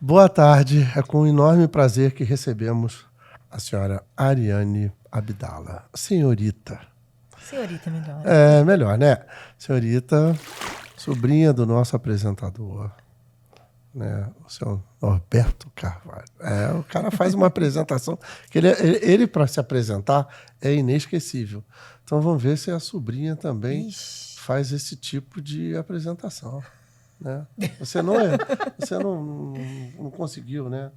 Boa tarde, é com enorme prazer que recebemos a senhora Ariane Abdala. Senhorita. Senhorita melhor. É, melhor, né? Senhorita, sobrinha do nosso apresentador, né? O senhor Norberto Carvalho. O cara faz uma apresentação que ele para se apresentar é inesquecível. Então vamos ver se a sobrinha também faz esse tipo de apresentação, né? Você não conseguiu, né?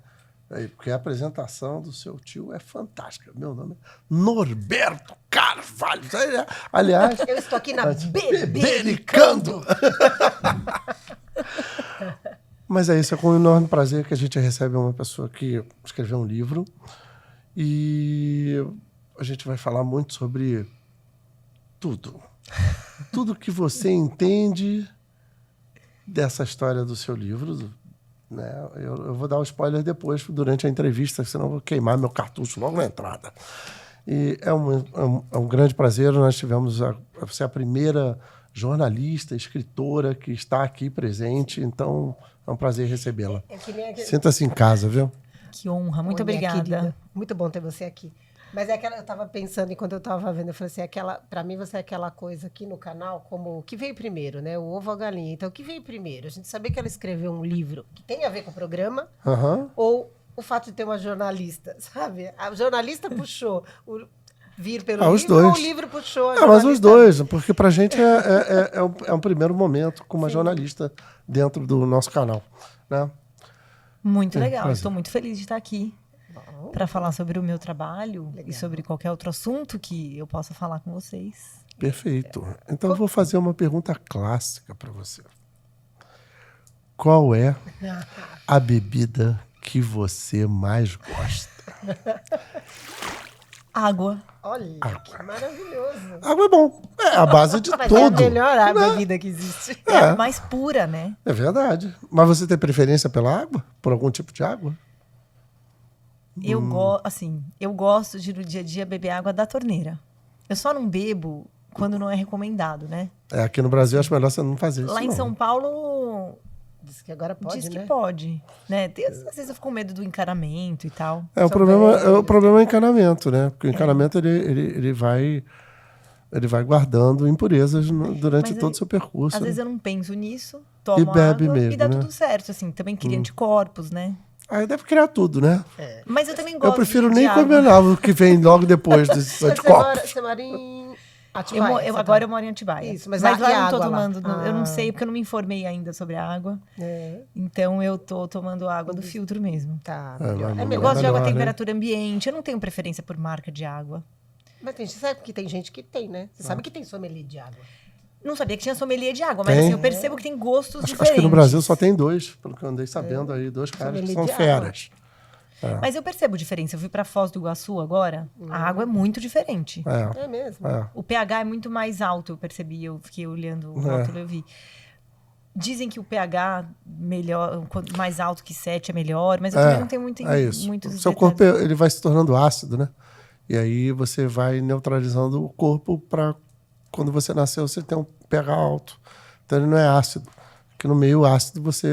Porque a apresentação do seu tio é fantástica. Meu nome é Norberto Carvalho. Aliás, eu estou aqui na Bebericando. Mas é isso, é com enorme prazer que a gente recebe uma pessoa que escreveu um livro e a gente vai falar muito sobre tudo. Tudo que você entende dessa história do seu livro, né? Eu vou dar um spoiler depois, durante a entrevista, senão eu vou queimar meu cartucho logo na entrada. E é um grande prazer. Nós tivemos você é a primeira jornalista, escritora que está aqui presente, então é um prazer recebê-la. Sinta-se em casa, viu? Que honra, muito obrigada. Muito bom ter você aqui. Mas eu estava pensando, enquanto eu estava vendo, eu falei assim, para mim você é aquela coisa aqui no canal, como o que veio primeiro, né? O ovo ou a galinha. Então, o que veio primeiro? A gente sabia que ela escreveu um livro que tem a ver com o programa, ou o fato de ter uma jornalista, sabe? A jornalista puxou vir pelo livro, os dois. Ou o livro puxou a jornalista? Mas os dois, porque pra gente é um primeiro momento com uma jornalista dentro do nosso canal, né? Muito legal, estou muito feliz de estar aqui para falar sobre o meu trabalho e sobre qualquer outro assunto que eu possa falar com vocês. Perfeito. Então eu vou fazer uma pergunta clássica para você. Qual é a bebida que você mais gosta? Água. Olha, que maravilhoso. Água é bom. É a base de tudo. É a melhor bebida que existe. É a mais pura, né? É verdade. Mas você tem preferência pela água? Por algum tipo de água? Eu gosto de, no dia a dia, beber água da torneira. Eu só não bebo quando não é recomendado, né? Aqui no Brasil, acho melhor você não fazer isso. Lá em São Paulo... Diz que agora pode, Diz que né? pode. Né? Às vezes eu fico com medo do encanamento e tal. O problema é o encanamento, né? Porque o encanamento, ele vai guardando impurezas durante todo o seu percurso. Às vezes eu não penso nisso, tomo e bebe água mesmo, e dá né? tudo certo. Assim, também cria anticorpos, né? Aí deve criar tudo, né? Mas eu também gosto. Eu prefiro nem comer nada o que vem logo depois desses anticorpos. Você mora em Atibaia? Agora eu moro em Atibaia. Isso, mas lá e eu não água tô lá? tomando. Eu não sei, porque eu não me informei ainda sobre a água. Então eu tô tomando água do filtro mesmo. Tá. Eu gosto de água a temperatura ambiente. Eu não tenho preferência por marca de água. Mas você sabe que tem gente que tem, né? Você sabe que tem sommelier de água. Não sabia que tinha sommelier de água, mas assim, eu percebo que tem gostos diferentes. Acho que no Brasil só tem dois, pelo que eu andei sabendo aí, dois caras que são feras. Mas eu percebo diferença. Eu fui para Foz do Iguaçu agora, a água é muito diferente. É mesmo? O pH é muito mais alto, eu percebi. Eu fiquei olhando o rótulo, eu vi. Dizem que o pH melhor, mais alto que 7 é melhor, mas eu também não tenho muitos o seu corpo ele vai se tornando ácido, né? E aí você vai neutralizando o corpo para quando você nasceu você tem um pH alto. Então ele não é ácido. Porque no meio ácido você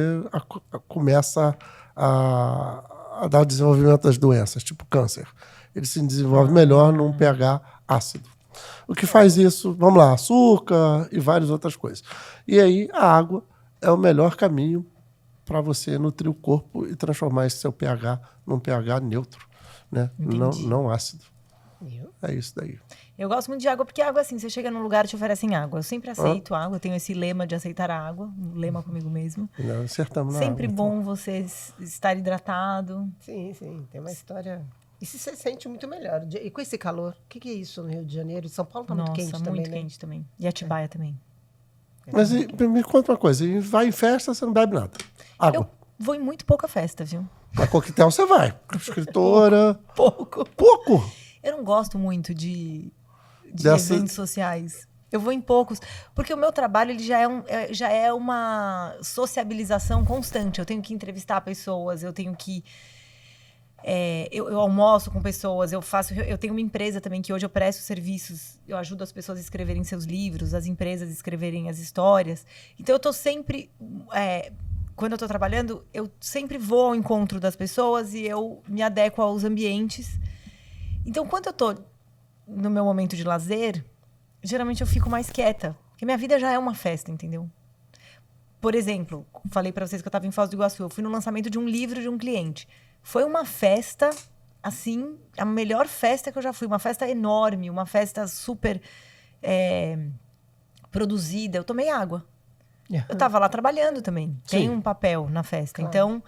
começa a dar o desenvolvimento das doenças, tipo câncer. Ele se desenvolve melhor num pH ácido. O que faz isso? Vamos lá, açúcar e várias outras coisas. E aí a água é o melhor caminho para você nutrir o corpo e transformar esse seu pH num pH neutro, né? Não ácido. É isso daí. Eu gosto muito de água, porque água, assim, você chega num lugar e te oferecem água. Eu sempre aceito água, eu tenho esse lema de aceitar a água, um lema comigo mesmo. Acertamos na sempre água, bom você estar hidratado. Sim, tem uma história... E se sente muito melhor. E com esse calor, o que é isso no Rio de Janeiro? São Paulo tá muito quente também, muito quente também. E Atibaia também. Mas me conta uma coisa, vai em festa, você não bebe nada. Água. Eu vou em muito pouca festa, viu? A coquetel você vai. Escritora. Pouco. Eu não gosto muito de eventos sociais. Eu vou em poucos, porque o meu trabalho ele já é uma sociabilização constante. Eu tenho que entrevistar pessoas, eu tenho que... eu almoço com pessoas, eu tenho uma empresa também que hoje eu presto serviços, eu ajudo as pessoas a escreverem seus livros, as empresas a escreverem as histórias. Então eu estou sempre quando eu tô trabalhando, eu sempre vou ao encontro das pessoas e eu me adequo aos ambientes. Então, quando eu tô no meu momento de lazer, geralmente eu fico mais quieta. Porque minha vida já é uma festa, entendeu? Por exemplo, falei pra vocês que eu tava em Foz do Iguaçu. Eu fui no lançamento de um livro de um cliente. Foi uma festa, assim, a melhor festa que eu já fui. Uma festa enorme, uma festa super produzida. Eu tomei água. Eu tava lá trabalhando também. Sim. Tem um papel na festa. Claro. Então,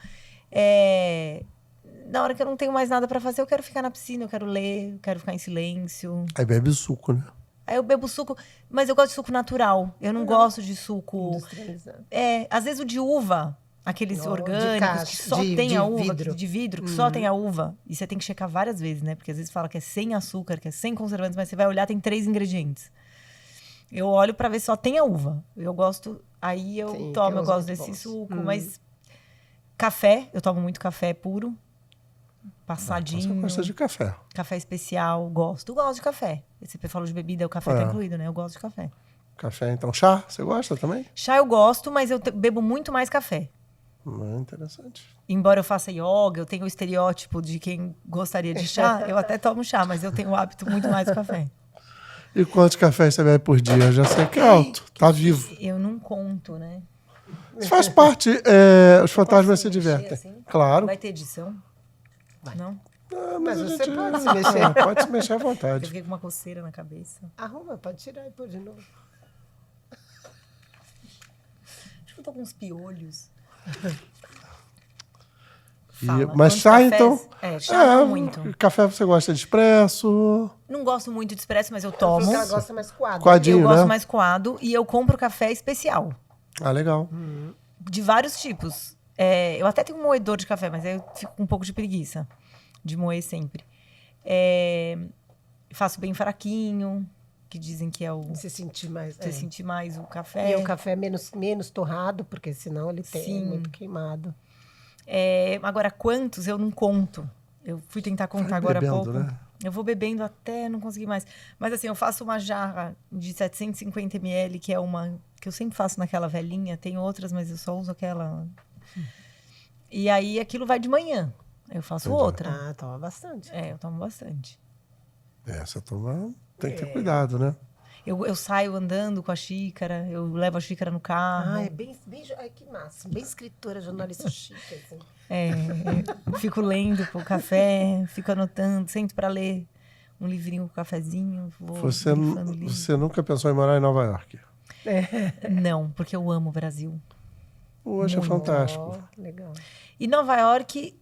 na hora que eu não tenho mais nada pra fazer, eu quero ficar na piscina, eu quero ler, eu quero ficar em silêncio. Aí bebe suco, né? Aí eu bebo suco, mas eu gosto de suco natural. Eu não gosto de suco... Industrializado. Às vezes o de uva, aqueles De orgânicos, caixa, que só de tem a uva, vidro. de vidro, que só tem a uva. E você tem que checar várias vezes, né? Porque às vezes fala que é sem açúcar, que é sem conservantes, mas você vai olhar, tem 3 ingredientes. Eu olho pra ver se só tem a uva. Eu gosto... Aí eu Sim, tomo, tem eu uns gosto muito desse bons. suco. Mas café, eu tomo muito café puro. Passadinho. Você gosta de café. Café especial, gosto. Eu gosto de café. Você falou de bebida, o café tá incluído, né? Eu gosto de café. Café, então. Chá, você gosta também? Chá eu gosto, mas eu bebo muito mais café. Interessante. Embora eu faça yoga, eu tenho o estereótipo de quem gostaria de chá. Eu até tomo chá, mas eu tenho o hábito muito mais do café. E quantos cafés você bebe por dia? Eu já sei que é alto. Tá vivo. Eu não conto, né? Isso faz parte. Os fantasmas se mexer divertem. assim? Claro. Vai ter edição? Não? Mas a você gente- pode se mexer. Pode se mexer à Eu vontade. fiquei com uma coceira na cabeça. Arruma, pode tirar e pôr de novo. Acho que eu tô com uns piolhos. E- Fala, mas quantos chá, cafés? então? Chá não muito. Café você gosta de expresso? Não gosto muito de expresso, mas eu Ela tomo. falou que ela gosta mais coado. Coadinho, Eu gosto né? mais coado e eu compro café especial. Ah, legal. De vários tipos. Eu até tenho um moedor de café, mas aí eu fico com um pouco de preguiça de moer sempre. Faço bem fraquinho, que dizem que é o... Se sentir mais. Você sentir mais o café. E o café menos torrado, porque senão ele tem Sim. muito queimado. Agora, quantos eu não conto. Eu fui tentar contar Vai agora há bebendo, pouco. né? Eu vou bebendo até não conseguir mais. Mas assim, eu faço uma jarra de 750 ml, que é uma que eu sempre faço naquela velhinha. Tem outras, mas eu só uso aquela. E aí aquilo vai de manhã. Eu faço outra. Ah, toma bastante. Eu tomo bastante. Você toma... Tem que ter cuidado, né? Eu saio andando com a xícara, eu levo a xícara no carro. Ah, é bem ai, que massa. Bem escritora, jornalista chique. Assim. Fico lendo com o café, fico anotando, sento para ler um livrinho com cafezinho. Vou grifando livro. Você nunca pensou em morar em Nova York? Não, porque eu amo o Brasil. Hoje é fantástico. Oh, legal. E Nova York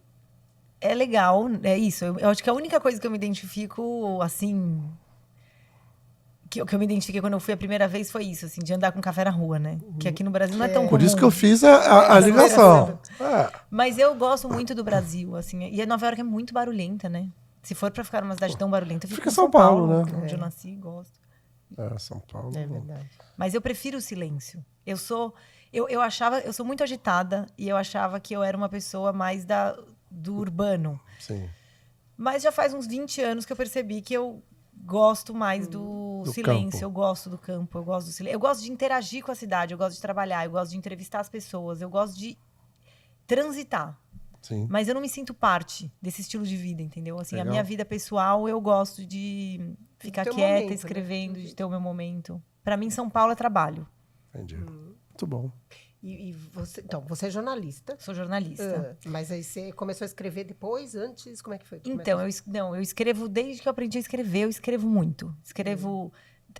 é legal, é isso. Eu acho que a única coisa que eu me identifico, assim... Que eu me identifiquei quando eu fui a primeira vez foi isso, assim, de andar com café na rua, né? Que aqui no Brasil não é tão comum. Por isso que eu fiz a ligação. Mas eu gosto muito do Brasil, assim. E Nova York é muito barulhenta, né? Se for pra ficar numa cidade tão barulhenta, eu fico Fica em São Paulo, né? onde eu nasci, gosto. São Paulo. É verdade. Mas eu prefiro o silêncio. Eu sou muito agitada e eu achava que eu era uma pessoa mais do urbano. Sim. Mas já faz uns 20 anos que eu percebi que eu gosto mais do silêncio. campo. Eu gosto do campo, eu gosto do silêncio. Eu gosto de interagir com a cidade, eu gosto de trabalhar, eu gosto de entrevistar as pessoas, eu gosto de transitar. Sim. Mas eu não me sinto parte desse estilo de vida, entendeu? Assim, Legal. a minha vida pessoal, eu gosto de ficar ter um quieta, momento, né? escrevendo, de ter o meu momento. Pra mim, São Paulo é trabalho. Entendi. Muito bom. E você, então, você é jornalista. Sou jornalista. Mas aí você começou a escrever depois, antes? Como é que foi? Então, eu escrevo desde que eu aprendi a escrever, eu escrevo muito. Escrevo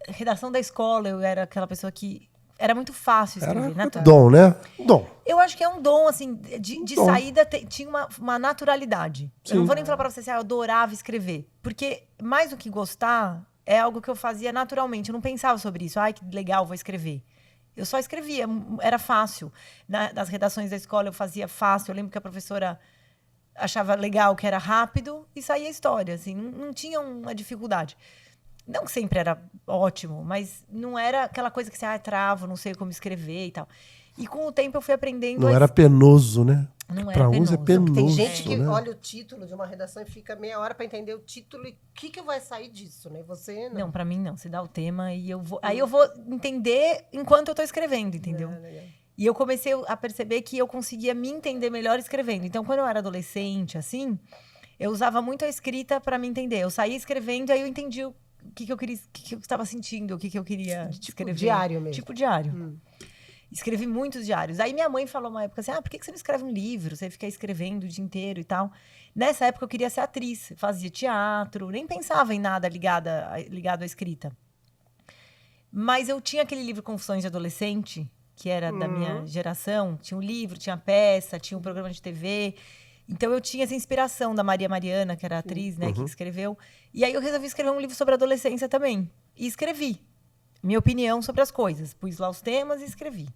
redação da escola, eu era aquela pessoa que era muito fácil escrever, Era dom, né? Dom. Eu acho que é um dom, assim, de dom. saída tinha uma naturalidade. Sim. Eu não vou nem falar pra você assim, eu adorava escrever. Porque, mais do que gostar, é algo que eu fazia naturalmente. Eu não pensava sobre isso. Ai, que legal, vou escrever. Eu só escrevia, era fácil. Nas redações da escola eu fazia fácil. Eu lembro que a professora achava legal, que era rápido, e saía a história, assim. Não tinha uma dificuldade. Não que sempre era ótimo, mas não era aquela coisa que você travo, não sei como escrever e tal. E com o tempo eu fui aprendendo... Não era penoso, né? Não Pra era uns é penoso. penoso, Tem gente que né? olha o título de uma redação e fica meia hora para entender o título e o que vai sair disso, né? Você não. Não, pra mim não. Você dá o tema e eu vou... Aí eu vou entender enquanto eu tô escrevendo, entendeu? E eu comecei a perceber que eu conseguia me entender melhor escrevendo. Então, quando eu era adolescente, assim, eu usava muito a escrita para me entender. Eu saía escrevendo, aí eu entendi o que eu queria, o que eu estava sentindo, o que eu queria escrever. Diário mesmo. Tipo diário. Escrevi muitos diários. Aí minha mãe falou uma época assim, por que você não escreve um livro? Você fica escrevendo o dia inteiro e tal. Nessa época eu queria ser atriz, fazia teatro, nem pensava em nada ligado à escrita. Mas eu tinha aquele livro Confissões de Adolescente, que era da minha geração. Tinha um livro, tinha peça, tinha um programa de TV. Então eu tinha essa inspiração da Maria Mariana, que era a atriz, né, que escreveu. E aí eu resolvi escrever um livro sobre adolescência também. E escrevi minha opinião sobre as coisas. Pus lá os temas e escrevi.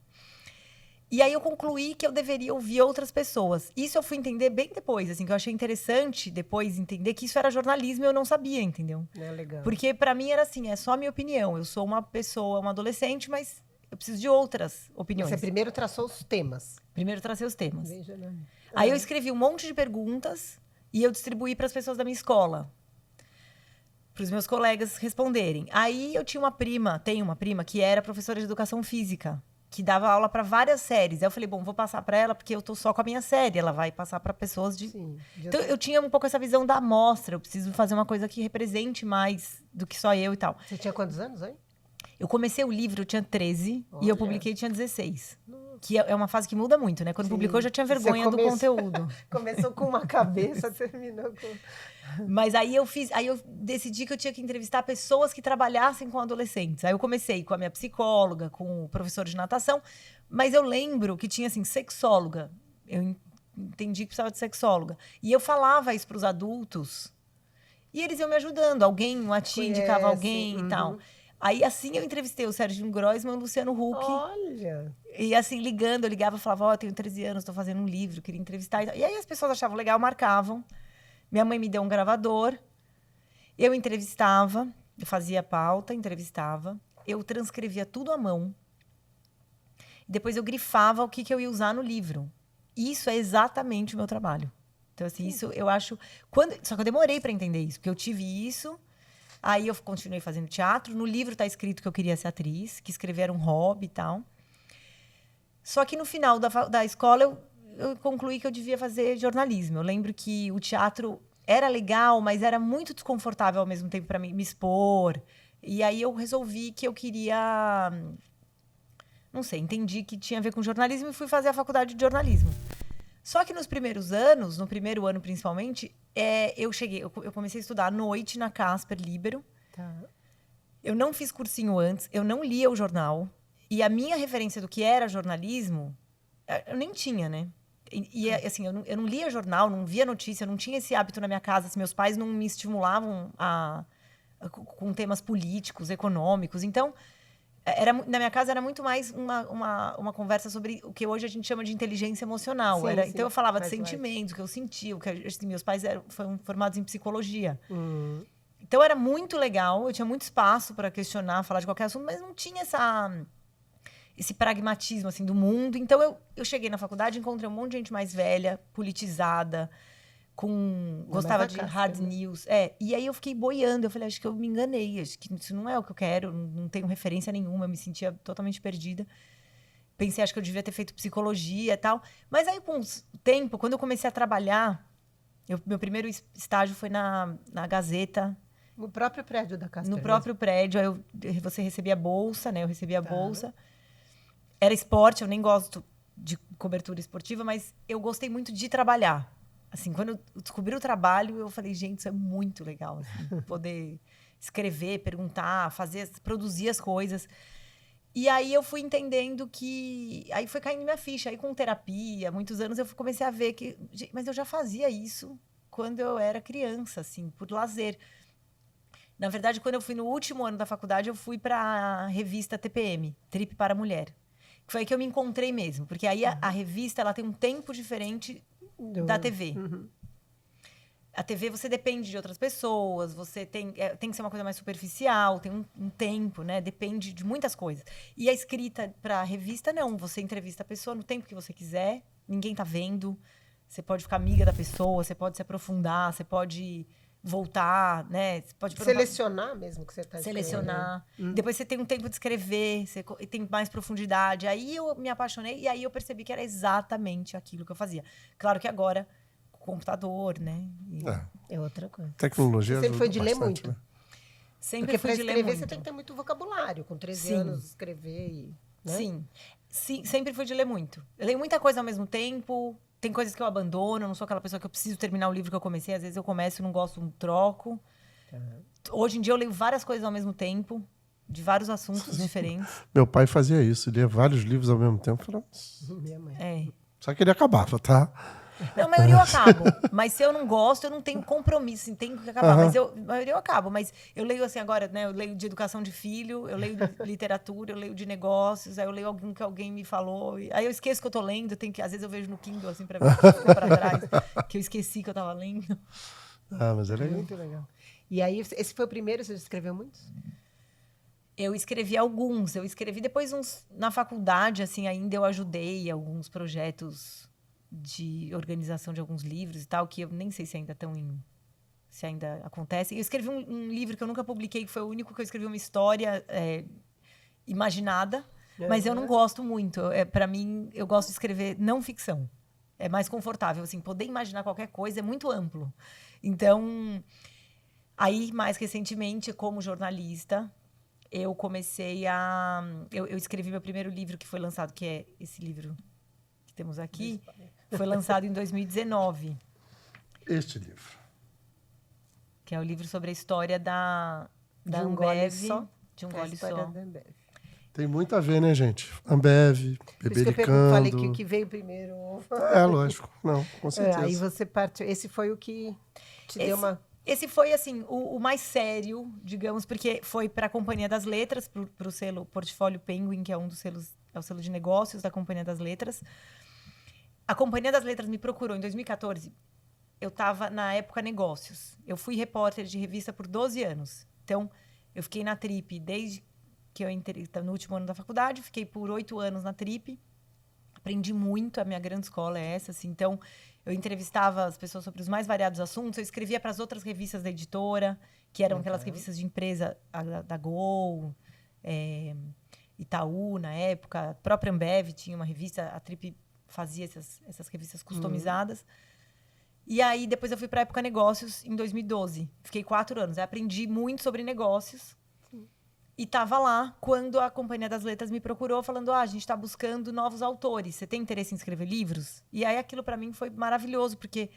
E aí eu concluí que eu deveria ouvir outras pessoas. Isso eu fui entender bem depois, assim, que eu achei interessante depois entender que isso era jornalismo e eu não sabia, entendeu? É legal. Porque para mim era assim, é só a minha opinião. Eu sou uma pessoa, uma adolescente, mas eu preciso de outras opiniões. Você primeiro traçou os temas. Primeiro tracei os temas. Veja, né? Aí eu escrevi um monte de perguntas e eu distribuí para as pessoas da minha escola. Para os meus colegas responderem. Aí eu tinha tenho uma prima que era professora de educação física, que dava aula para várias séries. Aí eu falei, bom, vou passar para ela porque eu tô só com a minha série, ela vai passar para pessoas de... Sim. Então eu tinha um pouco essa visão da amostra, eu preciso fazer uma coisa que represente mais do que só eu e tal. Você tinha quantos anos aí? Eu comecei o livro, eu tinha 13 Olha. e eu publiquei, tinha 16. Que é uma fase que muda muito, né? Quando Sim. publicou, eu já tinha vergonha do conteúdo. Começou com uma cabeça, terminou com... Mas aí eu decidi que eu tinha que entrevistar pessoas que trabalhassem com adolescentes. Aí eu comecei com a minha psicóloga, com o professor de natação, mas eu lembro que tinha, assim, sexóloga. Eu entendi que precisava de sexóloga. E eu falava isso para os adultos e eles iam me ajudando. Uma tia indicava alguém e tal. Aí, assim, eu entrevistei o Serginho Groisman e o Luciano Huck. Olha! E, assim, ligando, eu ligava e falava, eu tenho 13 anos, estou fazendo um livro, queria entrevistar. E aí as pessoas achavam legal, marcavam. Minha mãe me deu um gravador. Eu entrevistava, eu fazia pauta, entrevistava. Eu transcrevia tudo à mão. Depois eu grifava o que eu ia usar no livro. Isso é exatamente o meu trabalho. Então, assim, isso eu acho... Só que eu demorei para entender isso, porque eu tive isso... Aí eu continuei fazendo teatro. No livro está escrito que eu queria ser atriz, que escrever era um hobby e tal. Só que no final da escola eu concluí que eu devia fazer jornalismo. Eu lembro que o teatro era legal, mas era muito desconfortável ao mesmo tempo para mim me expor. E aí eu resolvi que eu queria... Não sei, entendi que tinha a ver com jornalismo e fui fazer a faculdade de jornalismo. Só que nos primeiros anos, no primeiro ano principalmente, eu comecei a estudar à noite na Casper Libero. Tá. Eu não fiz cursinho antes, eu não lia o jornal. E a minha referência do que era jornalismo, eu nem tinha, né? E assim, eu não lia jornal, não via notícia, eu não tinha esse hábito na minha casa. Assim, meus pais não me estimulavam com temas políticos, econômicos. Então... na minha casa era muito mais uma conversa sobre o que hoje a gente chama de inteligência emocional. Sim, Então eu falava de mais sentimentos, o que eu sentia, assim, meus pais foram formados em psicologia. Então era muito legal, eu tinha muito espaço para questionar, falar de qualquer assunto, mas não tinha esse pragmatismo assim do mundo. Então eu cheguei na faculdade, encontrei um monte de gente mais velha, politizada, gostava de hard news. E aí eu fiquei boiando, eu falei, acho que eu me enganei, acho que isso não é o que eu quero, não tenho referência nenhuma, eu me sentia totalmente perdida. Pensei, acho que eu devia ter feito psicologia e tal. Mas aí, com o tempo, quando eu comecei a trabalhar, meu primeiro estágio foi na Gazeta. No próprio prédio da Casper. No próprio prédio, aí você recebia bolsa, né? Eu recebia a bolsa. Era esporte, eu nem gosto de cobertura esportiva, mas eu gostei muito de trabalhar. Assim, quando eu descobri o trabalho, eu falei, gente, isso é muito legal. Assim, poder escrever, perguntar, produzir as coisas. E aí eu fui entendendo que... Aí foi caindo minha ficha. Aí com terapia, muitos anos, eu comecei a ver que... Mas eu já fazia isso quando eu era criança, assim, por lazer. Na verdade, quando eu fui no último ano da faculdade, eu fui para a revista TPM, Trip para Mulher. Que foi aí que eu me encontrei mesmo. Porque aí a revista ela tem um tempo diferente da TV. A TV você depende de outras pessoas, você tem que ser uma coisa mais superficial, tem um tempo, né? Depende de muitas coisas. E a escrita para a revista, não. Você entrevista a pessoa no tempo que você quiser, ninguém tá vendo. Você pode ficar amiga da pessoa, você pode se aprofundar, você pode voltar, né? Você pode selecionar mesmo o que você está escrevendo. Selecionar. Depois você tem um tempo de escrever, você tem mais profundidade. Aí eu me apaixonei e aí eu percebi que era exatamente aquilo que eu fazia. Claro que agora, com o computador, né? É outra coisa. Tecnologia Você sempre foi de ler muito. Né? Sempre Porque fui para de ler escrever muito. você tem que ter muito vocabulário. Com 13 Sim. anos, escrever e... Né? Sim. Sim, sempre fui de ler muito. Eu leio muita coisa ao mesmo tempo. Tem coisas que eu abandono. Eu não sou aquela pessoa que eu preciso terminar o livro que eu comecei. Às vezes eu começo e não gosto, não troco. Hoje em dia eu leio várias coisas ao mesmo tempo. De vários assuntos diferentes. Meu pai fazia isso. Lia vários livros ao mesmo tempo. Minha mãe. Só que ele acabava, tá? Não, a maioria eu acabo. Mas se eu não gosto, eu não tenho compromisso. Assim, tenho que acabar. Mas a maioria eu acabo. Mas eu leio assim agora, né? Eu leio de educação de filho, eu leio de literatura, eu leio de negócios, aí eu leio algum que alguém me falou. Aí eu esqueço que eu tô lendo. Às vezes eu vejo no Kindle, assim, pra ver o que ficou pra trás, que eu esqueci que eu tava lendo. Mas é legal. Muito legal. E aí, esse foi o primeiro? Você já escreveu muitos? Eu escrevi alguns. Eu escrevi depois uns... Na faculdade, assim, ainda eu ajudei alguns projetos de organização de alguns livros e tal, que eu nem sei se ainda estão se ainda acontece. Eu escrevi um livro que eu nunca publiquei, que foi o único que eu escrevi uma história imaginada, mas eu não gosto muito. Para mim, eu gosto de escrever não ficção. É mais confortável, assim, poder imaginar qualquer coisa é muito amplo. Então, aí, mais recentemente, como jornalista, eu comecei a... Eu escrevi meu primeiro livro que foi lançado, que é esse livro que temos aqui. Foi lançado em 2019. Este livro. Que é o livro sobre a história da De um Ambev. gole só. De um gole só. Da Ambev. Tem muito a ver, né, gente? Ambev, Por isso que eu bebericando. falei que o que veio primeiro. Lógico. Não, com certeza. Aí você partiu. Esse foi o que te deu uma... Esse foi, assim, o mais sério, digamos, porque foi para a Companhia das Letras, para o selo Portfólio Penguin, que é um dos selos, é o selo de negócios da Companhia das Letras. A Companhia das Letras me procurou em 2014. Eu estava, na época, negócios. Eu fui repórter de revista por 12 anos. Então, eu fiquei na Trip desde que eu entrei no último ano da faculdade. Fiquei por 8 anos na Trip. Aprendi muito. A minha grande escola é essa, assim. Então, eu entrevistava as pessoas sobre os mais variados assuntos. Eu escrevia para as outras revistas da editora, que eram aquelas revistas de empresa da Gol, Itaú, na época. A própria Ambev tinha uma revista. A Trip fazia essas revistas customizadas. E aí, depois eu fui para a Época Negócios, em 2012. Fiquei 4 anos. Aí aprendi muito sobre negócios. E estava lá quando a Companhia das Letras me procurou, falando, a gente está buscando novos autores. Você tem interesse em escrever livros? E aí, aquilo para mim foi maravilhoso, porque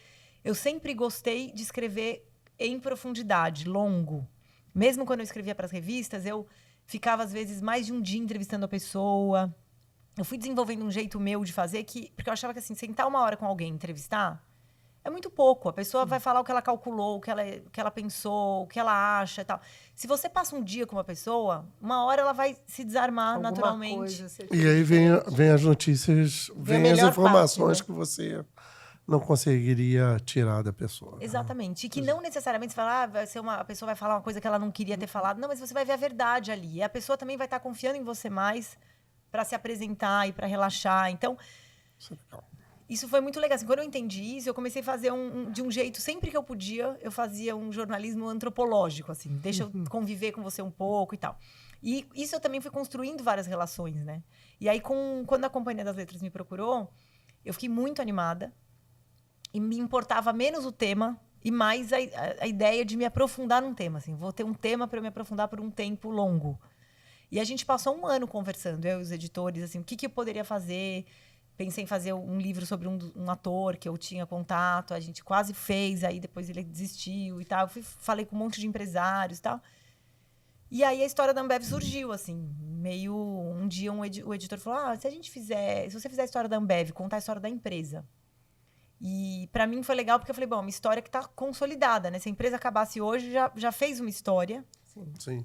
eu sempre gostei de escrever em profundidade, longo. Mesmo quando eu escrevia para as revistas, eu ficava, às vezes, mais de um dia entrevistando a pessoa. Eu fui desenvolvendo um jeito meu de fazer, porque eu achava que, assim, sentar uma hora com alguém e entrevistar é muito pouco. A pessoa vai falar o que ela calculou, o que ela pensou, o que ela acha e tal. Se você passa um dia com uma pessoa, uma hora ela vai se desarmar Alguma naturalmente. Coisa, e aí vem as notícias, vem as informações parte, né? Que você não conseguiria tirar da pessoa. Exatamente. E que não necessariamente você fala, a pessoa vai falar uma coisa que ela não queria ter falado. Não, mas você vai ver a verdade ali. E a pessoa também vai estar confiando em você mais para se apresentar e para relaxar. Então, isso é legal. Isso foi muito legal. Assim, quando eu entendi isso, eu comecei a fazer de um jeito, sempre que eu podia, eu fazia um jornalismo antropológico, assim. Deixa eu conviver com você um pouco e tal. E isso eu também fui construindo várias relações, né? E aí, quando a Companhia das Letras me procurou, eu fiquei muito animada. E me importava menos o tema e mais a ideia de me aprofundar num tema. Assim, vou ter um tema para eu me aprofundar por um tempo longo. E a gente passou 1 ano conversando, eu e os editores, assim, o que eu poderia fazer. Pensei em fazer um livro sobre um ator que eu tinha contato. A gente quase fez, aí depois ele desistiu e tal. Falei com um monte de empresários e tal. E aí a história da Ambev surgiu, assim. Meio... Um dia o editor falou, se você fizer a história da Ambev, contar a história da empresa. E para mim foi legal, porque eu falei, bom, uma história que está consolidada, né? Se a empresa acabasse hoje, já fez uma história. Sim.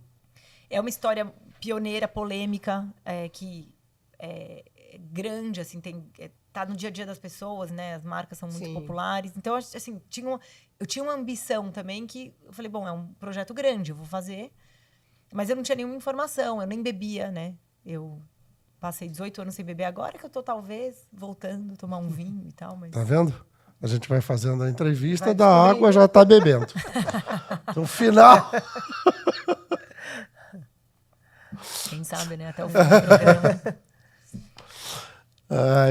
É uma história pioneira, polêmica, que... grande, assim, tá no dia a dia das pessoas, né? As marcas são muito populares. Então, assim, eu tinha uma ambição também que eu falei, bom, é um projeto grande, eu vou fazer. Mas eu não tinha nenhuma informação, eu nem bebia, né? Eu passei 18 anos sem beber, agora que eu tô, talvez, voltando a tomar um vinho e tal, mas... Tá vendo? A gente vai fazendo a entrevista, da água já está bebendo. No final... Quem sabe, né? Até o fim do programa.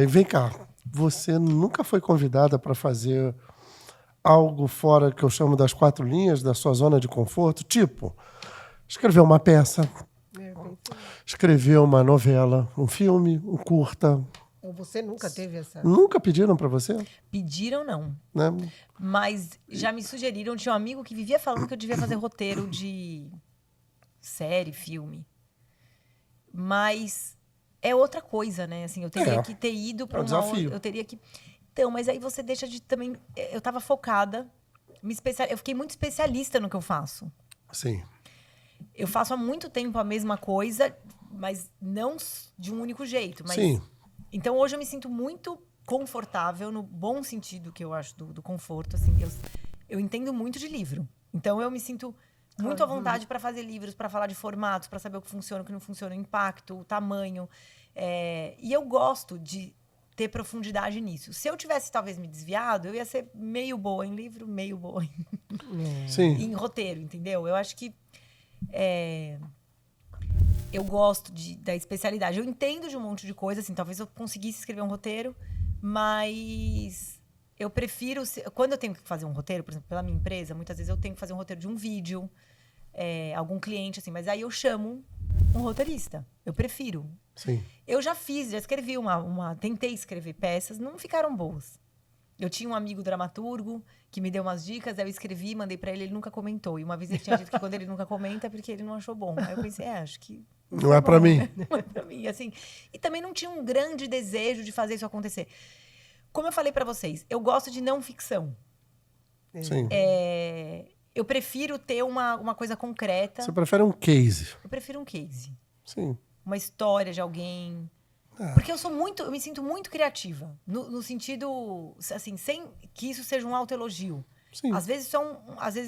E vem cá, você nunca foi convidada para fazer algo fora que eu chamo das 4 linhas, da sua zona de conforto? Tipo, escrever uma peça, escrever uma novela, um filme, um curta. Ou você nunca teve essa... Nunca pediram para você? Pediram, não. Né? Mas já me sugeriram. Tinha um amigo que vivia falando que eu devia fazer roteiro de série, filme. Mas é outra coisa, né? Assim, eu teria que ter ido para desafio. Eu teria que... Então, mas aí você deixa de também... Eu estava focada, eu fiquei muito especialista no que eu faço. Sim. Eu faço há muito tempo a mesma coisa, mas não de um único jeito. Mas... Sim. Então, hoje eu me sinto muito confortável, no bom sentido que eu acho do conforto. Assim, eu entendo muito de livro. Então, eu me sinto muito à vontade para fazer livros, para falar de formatos, para saber o que funciona, o que não funciona, o impacto, o tamanho. E eu gosto de ter profundidade nisso. Se eu tivesse, talvez, me desviado, eu ia ser meio boa em livro, meio boa em roteiro, entendeu? Eu acho que eu gosto da especialidade. Eu entendo de um monte de coisa, assim, talvez eu conseguisse escrever um roteiro, mas eu prefiro... Quando eu tenho que fazer um roteiro, por exemplo, pela minha empresa, muitas vezes eu tenho que fazer um roteiro de um vídeo, algum cliente, assim, mas aí eu chamo um roteirista. Eu prefiro. Sim. Eu já escrevi tentei escrever peças, não ficaram boas. Eu tinha um amigo dramaturgo que me deu umas dicas, aí eu escrevi, mandei pra ele nunca comentou. E uma vez ele tinha dito que quando ele nunca comenta é porque ele não achou bom. Aí eu pensei, acho que... Não é pra mim. Não é pra mim, assim. E também não tinha um grande desejo de fazer isso acontecer. Como eu falei pra vocês, eu gosto de não ficção. Sim. Eu prefiro ter uma coisa concreta. Você prefere um case? Eu prefiro um case. Sim. Uma história de alguém. Porque eu me sinto muito criativa. No sentido, assim, sem que isso seja um autoelogio. Sim. Às vezes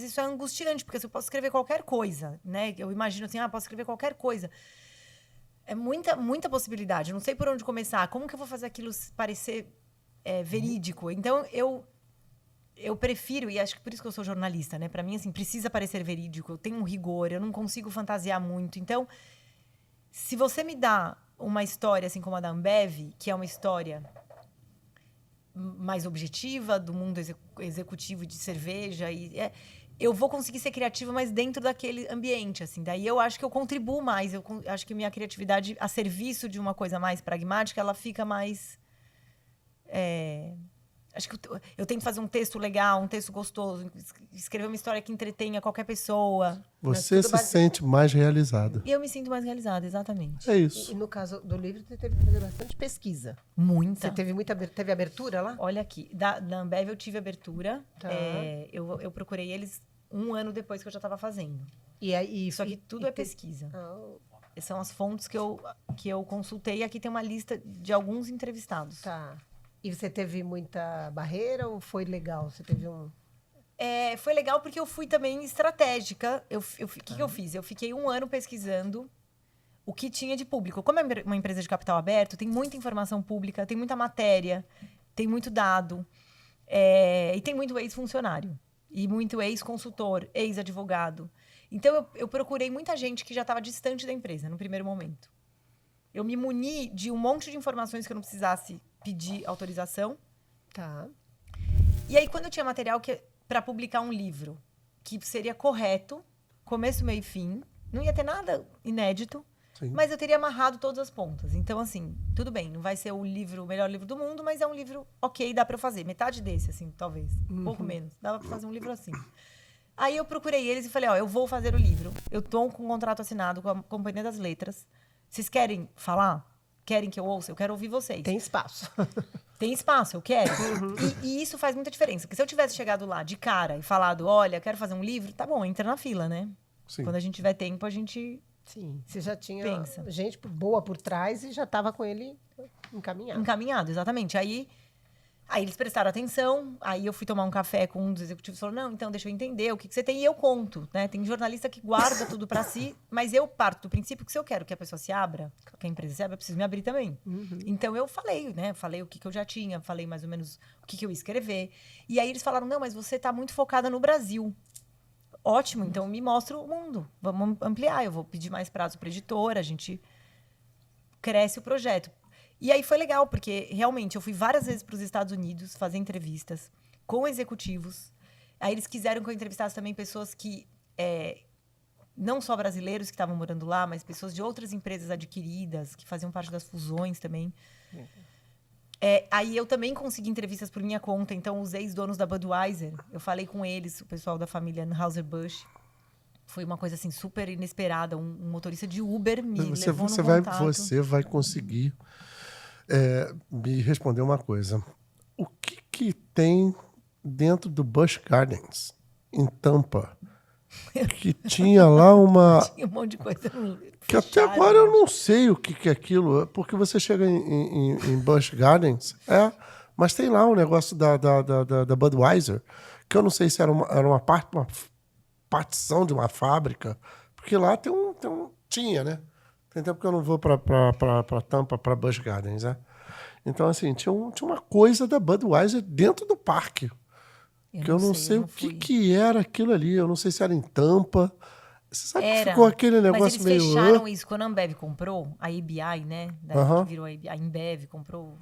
isso é angustiante, porque eu posso escrever qualquer coisa, né? Eu imagino assim, posso escrever qualquer coisa. É muita possibilidade. Eu não sei por onde começar. Como que eu vou fazer aquilo parecer verídico? Então, eu prefiro, e acho que por isso que eu sou jornalista, né? Para mim, assim, precisa parecer verídico. Eu tenho um rigor, eu não consigo fantasiar muito. Então, se você me dá uma história, assim como a da Ambev, que é uma história mais objetiva do mundo executivo de cerveja, eu vou conseguir ser criativa, mas dentro daquele ambiente, assim. Daí eu acho que eu contribuo mais. Eu acho que minha criatividade, a serviço de uma coisa mais pragmática, ela fica mais... Acho que eu tento fazer um texto legal, um texto gostoso, escrever uma história que entretenha qualquer pessoa. Você se sente mais realizada. E eu me sinto mais realizada, exatamente. É isso. E no caso do livro, você teve que fazer bastante pesquisa. Muita. Você teve abertura lá? Olha aqui, da Ambev eu tive abertura. Tá. Eu procurei eles 1 ano depois que eu já estava fazendo. Só que tudo é pesquisa. São as fontes que eu consultei. Aqui tem uma lista de alguns entrevistados. Tá. E você teve muita barreira ou foi legal? Você teve um... Foi legal porque eu fui também estratégica. O que eu fiz? Eu fiquei 1 ano pesquisando o que tinha de público. Como é uma empresa de capital aberto, tem muita informação pública, tem muita matéria, tem muito dado. E tem muito ex-funcionário. E muito ex-consultor, ex-advogado. Então, eu procurei muita gente que já estava distante da empresa, no primeiro momento. Eu me muni de um monte de informações que eu não precisasse pedir autorização. Tá. E aí, quando eu tinha material para publicar um livro que seria correto, começo, meio e fim, não ia ter nada inédito, Sim. mas eu teria amarrado todas as pontas. Então, assim, tudo bem, não vai ser o melhor livro do mundo, mas é um livro ok, dá para eu fazer. Metade desse, assim, talvez. Um pouco menos. Dava para fazer um livro assim. Aí eu procurei eles e falei, eu vou fazer o livro. Eu tô com um contrato assinado com a Companhia das Letras. Vocês querem falar? Querem que eu ouça? Eu quero ouvir vocês. Tem espaço. Tem espaço, eu quero. E isso faz muita diferença. Porque se eu tivesse chegado lá de cara e falado, olha, quero fazer um livro, tá bom, entra na fila, né? Sim. Quando a gente tiver tempo, a gente... Sim, você já tinha pensa. Gente boa por trás e já estava com ele encaminhado. Encaminhado, exatamente. Aí Aí eles prestaram atenção, aí eu fui tomar um café com um dos executivos e falou, não, então deixa eu entender o que você tem e eu conto, né? Tem jornalista que guarda tudo para si, mas eu parto do princípio que se eu quero que a pessoa se abra, que a empresa se abra, eu preciso me abrir também. Então eu falei, né? Falei o que eu já tinha, falei mais ou menos o que eu ia escrever. E aí eles falaram, não, mas você tá muito focada no Brasil. Ótimo, então me mostra o mundo. Vamos ampliar, eu vou pedir mais prazo para editora, a gente cresce o projeto. E aí foi legal, porque realmente eu fui várias vezes para os Estados Unidos fazer entrevistas com executivos. Aí eles quiseram que eu entrevistasse também pessoas que, não só brasileiros que estavam morando lá, mas pessoas de outras empresas adquiridas, que faziam parte das fusões também. Aí eu também consegui entrevistas por minha conta. Então, os ex-donos da Budweiser, eu falei com eles, o pessoal da família Anheuser-Busch. Foi uma coisa assim super inesperada. Um motorista de Uber me levou no contato. Você vai conseguir me responder uma coisa. O que tem dentro do Busch Gardens, em Tampa, que tinha lá uma... Tinha um monte de coisa. Que até agora eu não sei o que é aquilo, porque você chega em Busch Gardens, mas tem lá um negócio da Budweiser, que eu não sei se era uma partição de uma fábrica, porque lá tinha, né? Tem tempo que eu não vou para Tampa, para Busch Gardens, né? Então, assim, tinha uma coisa da Budweiser dentro do parque. Eu não sei o que era aquilo ali. Eu não sei se era em Tampa. Você sabe que ficou aquele negócio meio... Mas eles fecharam isso. Quando a Ambev comprou, a ABI, né? Que virou a Ambev, comprou...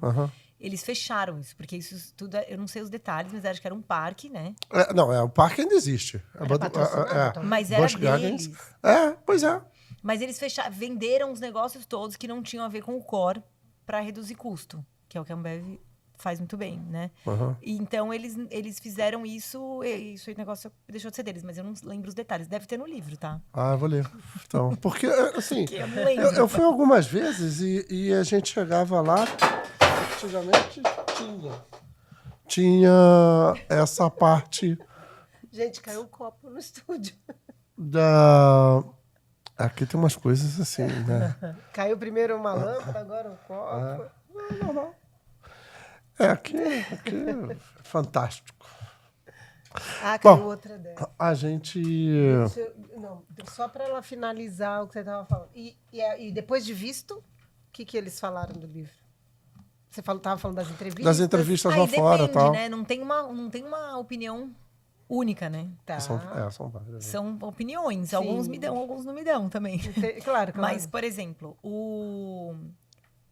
Eles fecharam isso, porque isso tudo... Eu não sei os detalhes, mas acho que era um parque, né? O parque ainda existe. Mas era deles. Pois é. Mas eles venderam os negócios todos que não tinham a ver com o core para reduzir custo, que é o que a Ambev faz muito bem, né? E então, eles fizeram isso, e esse negócio deixou de ser deles, mas eu não lembro os detalhes. Deve ter no livro, tá? Eu vou ler. Então, porque, assim, eu fui algumas vezes e a gente chegava lá, antigamente tinha essa parte... Gente, caiu um copo no estúdio. Aqui tem umas coisas assim, né? Caiu primeiro uma lâmpada, agora um copo. Não. Aqui é fantástico. Caiu outra dela. A gente... Só para ela finalizar o que você estava falando. E depois de visto, o que eles falaram do livro? Você estava falando das entrevistas? Das entrevistas lá fora e tal. Né? Não tem uma opinião única, né? Tá. São várias. São opiniões. Sim. Alguns me dão, alguns não me dão também. Claro. Mas, por exemplo, o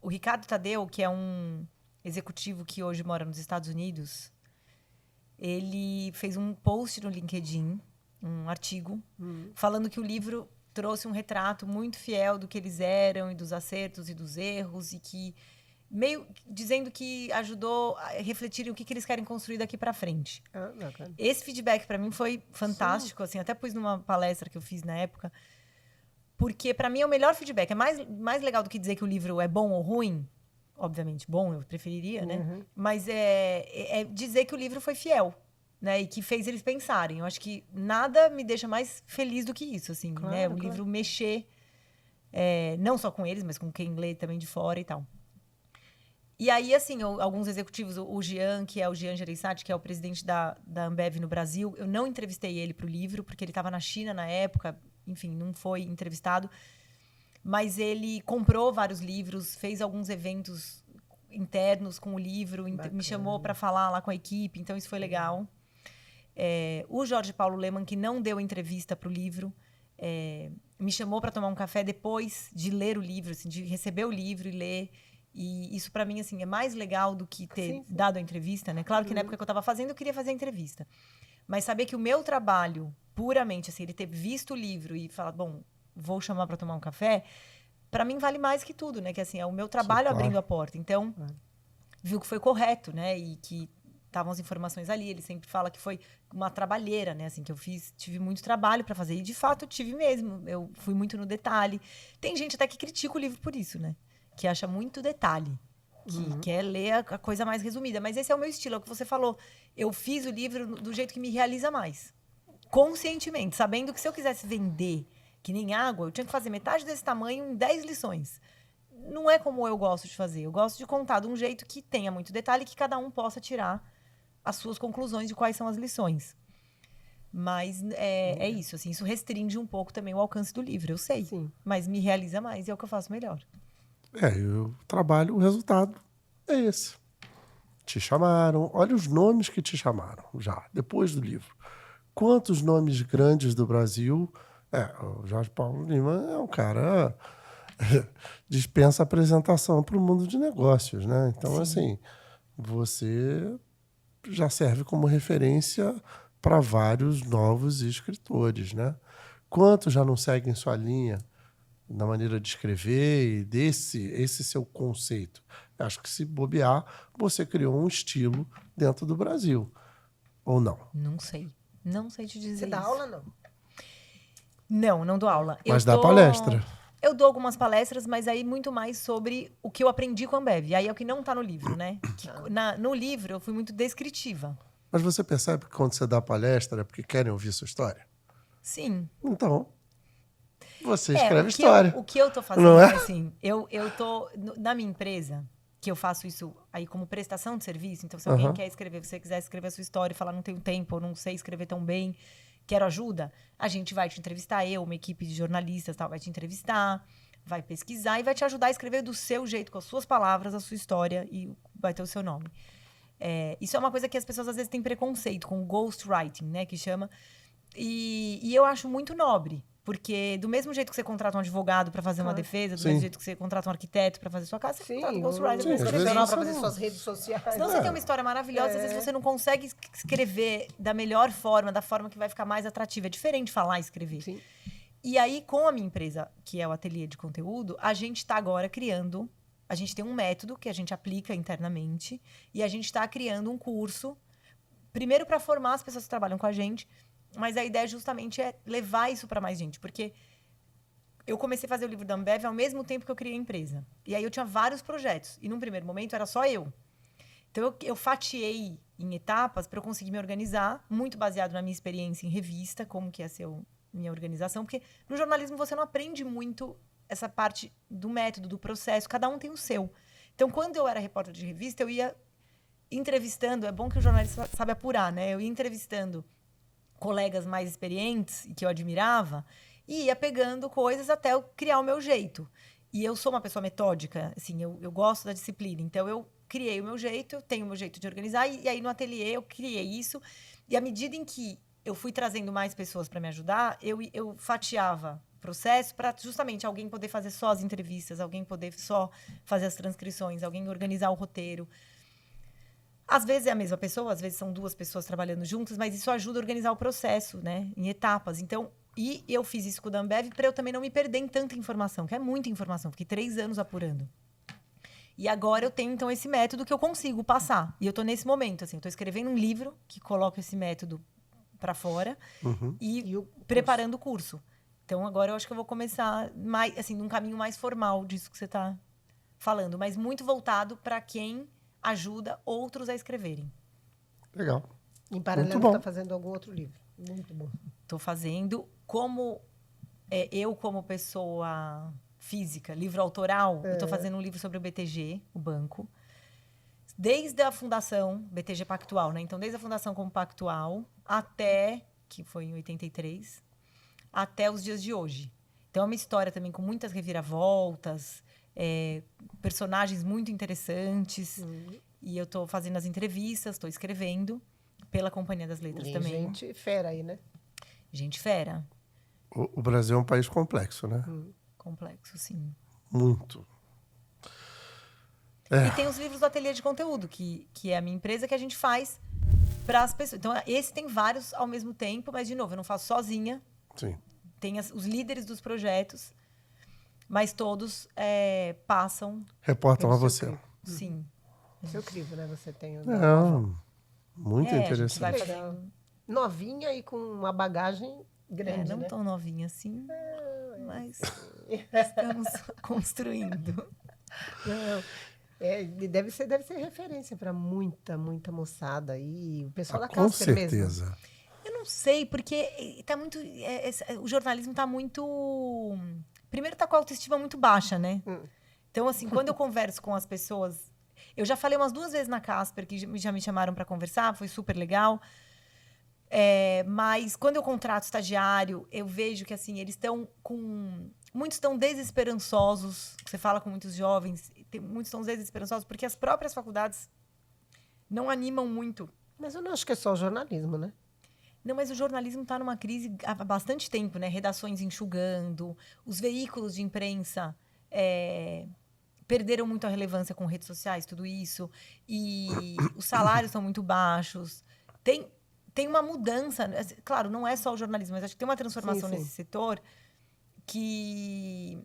Ricardo Tadeu, que é um executivo que hoje mora nos Estados Unidos, ele fez um post no LinkedIn, um artigo, falando que o livro trouxe um retrato muito fiel do que eles eram e dos acertos e dos erros, e que meio dizendo que ajudou a refletirem o que eles querem construir daqui para frente. Esse feedback para mim foi fantástico, assim, até pus numa palestra que eu fiz na época, porque para mim é o melhor feedback. É mais legal do que dizer que o livro é bom ou ruim. Obviamente, bom, eu preferiria, né? Mas é dizer que o livro foi fiel, né? E que fez eles pensarem. Eu acho que nada me deixa mais feliz do que isso, assim, né? O livro mexer, não só com eles, mas com quem lê também de fora e tal. E aí, assim, alguns executivos, o Jean, que é o Jean Gereissati, que é o presidente da Ambev no Brasil, eu não entrevistei ele para o livro, porque ele estava na China na época, enfim, não foi entrevistado. Mas ele comprou vários livros, fez alguns eventos internos com o livro, me chamou para falar lá com a equipe, então isso foi legal. O Jorge Paulo Lemann, que não deu entrevista para o livro, me chamou para tomar um café depois de ler o livro, assim, de receber o livro e ler. E isso, para mim, assim, é mais legal do que ter dado a entrevista, né? Claro que na época que eu estava fazendo, eu queria fazer a entrevista. Mas saber que o meu trabalho, puramente, assim, ele ter visto o livro e falar, bom, vou chamar para tomar um café, para mim vale mais que tudo, né? Que assim, é o meu trabalho abrindo a porta. Então, viu que foi correto, né? E que estavam as informações ali. Ele sempre fala que foi uma trabalheira, né? Assim, que eu tive muito trabalho para fazer. E, de fato, eu tive mesmo. Eu fui muito no detalhe. Tem gente até que critica o livro por isso, né? Que acha muito detalhe. Que quer ler a coisa mais resumida. Mas esse é o meu estilo, é o que você falou. Eu fiz o livro do jeito que me realiza mais. Conscientemente, sabendo que se eu quisesse vender que nem água, eu tinha que fazer metade desse tamanho em 10 lições. não é como eu gosto de fazer. Eu gosto de contar de um jeito que tenha muito detalhe e que cada um possa tirar as suas conclusões de quais são as lições. Mas é isso, assim, isso restringe um pouco também o alcance do livro, eu sei. Sim. Mas me realiza mais e é o que eu faço melhor. Eu trabalho, o resultado é esse. Te chamaram, olha os nomes que te chamaram já, depois do livro. Quantos nomes grandes do Brasil... o Jorge Paulo Lima é um cara... dispensa apresentação para o mundo de negócios, né? Então, assim, você já serve como referência para vários novos escritores, né? Quantos já não seguem sua linha na maneira de escrever e esse seu conceito? Acho que se bobear, você criou um estilo dentro do Brasil. Ou não? Não sei. Não sei te dizer Você dá isso. aula, não? Não dou aula. Mas dá palestra. Eu dou algumas palestras, mas aí muito mais sobre o que eu aprendi com a Ambev. Aí é o que não está no livro, né? No livro eu fui muito descritiva. Mas você percebe que quando você dá palestra é porque querem ouvir sua história? Sim. Então, você escreve história. O que eu tô fazendo, não é? assim, eu tô... Na minha empresa, que eu faço isso aí como prestação de serviço, então se alguém quer escrever, você quiser escrever a sua história e falar não tenho tempo, ou não sei escrever tão bem, quero ajuda, a gente vai te entrevistar, uma equipe de jornalistas tal, vai te entrevistar, vai pesquisar e vai te ajudar a escrever do seu jeito, com as suas palavras, a sua história e vai ter o seu nome. Isso é uma coisa que as pessoas às vezes têm preconceito com o ghostwriting, né, que chama. E eu acho muito nobre, porque do mesmo jeito que você contrata um advogado para fazer uma defesa, do mesmo jeito que você contrata um arquiteto para fazer sua casa, você contrata um ghostwriter para escrever. Para fazer suas redes sociais. Senão você tem uma história maravilhosa, às vezes você não consegue escrever da melhor forma, da forma que vai ficar mais atrativa. É diferente falar e escrever. Sim. E aí, com a minha empresa, que é o Ateliê de Conteúdo, a gente está agora criando... A gente tem um método que a gente aplica internamente e a gente está criando um curso, primeiro para formar as pessoas que trabalham com a gente, mas a ideia justamente é levar isso para mais gente, porque eu comecei a fazer o livro da Ambev ao mesmo tempo que eu criei a empresa. E aí eu tinha vários projetos e num primeiro momento era só eu. Então eu fatiei em etapas para eu conseguir me organizar, muito baseado na minha experiência em revista, como que ia ser minha organização, porque no jornalismo você não aprende muito essa parte do método, do processo, cada um tem o seu. Então, quando eu era repórter de revista, eu ia entrevistando, é bom que o jornalista sabe apurar, né? Eu ia entrevistando colegas mais experientes, que eu admirava, e ia pegando coisas até eu criar o meu jeito. E eu sou uma pessoa metódica, assim, eu gosto da disciplina. Então, eu criei o meu jeito, eu tenho o meu jeito de organizar, e aí no ateliê eu criei isso. E à medida em que eu fui trazendo mais pessoas para me ajudar, eu fatiava processo para justamente alguém poder fazer só as entrevistas, alguém poder só fazer as transcrições, alguém organizar o roteiro. Às vezes é a mesma pessoa, às vezes são duas pessoas trabalhando juntas, mas isso ajuda a organizar o processo, né, em etapas. Então, e eu fiz isso com o da Ambev para eu também não me perder em tanta informação, que é muita informação, fiquei 3 anos apurando. E agora eu tenho, então, esse método que eu consigo passar. E eu estou nesse momento, assim, estou escrevendo um livro que coloca esse método para fora e preparando o curso. Então, agora eu acho que eu vou começar mais, assim, num caminho mais formal disso que você está falando, mas muito voltado para quem ajuda outros a escreverem. Legal. Em paralelo, está fazendo algum outro livro. Muito bom. Estou fazendo eu como pessoa física, livro autoral, eu estou fazendo um livro sobre o BTG, o banco, desde a fundação, BTG Pactual, né? Então, desde a fundação como Pactual até, que foi em 83, até os dias de hoje. Então, é uma história também com muitas reviravoltas, personagens muito interessantes. E eu estou fazendo as entrevistas, estou escrevendo pela Companhia das Letras também. Gente fera aí, né? Gente fera. O Brasil é um país complexo, né? Complexo, sim. Muito. E tem os livros do Ateliê de Conteúdo, que é a minha empresa, que a gente faz para as pessoas. Então, esse tem vários ao mesmo tempo, mas, de novo, eu não faço sozinha. Sim. Tem os líderes dos projetos, mas todos reportam a você. Sim. Seu crivo, né? Você tem. Muito interessante. A gente vai novinha e com uma bagagem grande, não né? tão novinha assim, mas estamos construindo. Deve ser referência para muita moçada aí. O pessoal da Com Casper certeza. mesmo. Eu não sei, porque tá muito. O jornalismo tá muito. Primeiro, tá com a autoestima muito baixa, né? Então, assim, quando eu converso com as pessoas... Eu já falei umas 2 vezes na Casper, que já me chamaram para conversar, foi super legal. Mas quando eu contrato estagiário, eu vejo que, assim, eles estão com... Muitos estão desesperançosos. Você fala com muitos jovens, muitos estão desesperançosos porque as próprias faculdades não animam muito. Mas eu não acho que é só o jornalismo, né? Não, mas o jornalismo está numa crise há bastante tempo, né? Redações enxugando, os veículos de imprensa perderam muito a relevância com redes sociais, tudo isso, e os salários são muito baixos. Tem uma mudança, claro, não é só o jornalismo, mas acho que tem uma transformação nesse setor que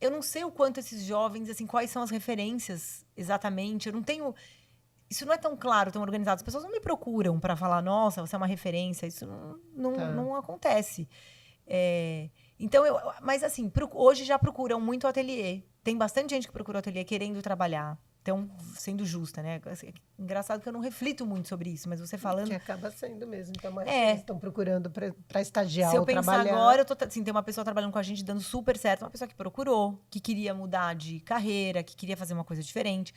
eu não sei o quanto esses jovens, assim, quais são as referências exatamente. Eu não tenho... Isso não é tão claro, tão organizado. As pessoas não me procuram para falar, nossa, você é uma referência. Isso não acontece. Então, mas assim, hoje já procuram muito ateliê. Tem bastante gente que procura o ateliê querendo trabalhar. Então, sendo justa, né? Assim, engraçado que eu não reflito muito sobre isso, mas você falando... Que acaba sendo mesmo. Então, eles estão procurando para estagiar ou trabalhar. Se eu pensar agora, assim, tem uma pessoa trabalhando com a gente dando super certo, uma pessoa que procurou, que queria mudar de carreira, que queria fazer uma coisa diferente.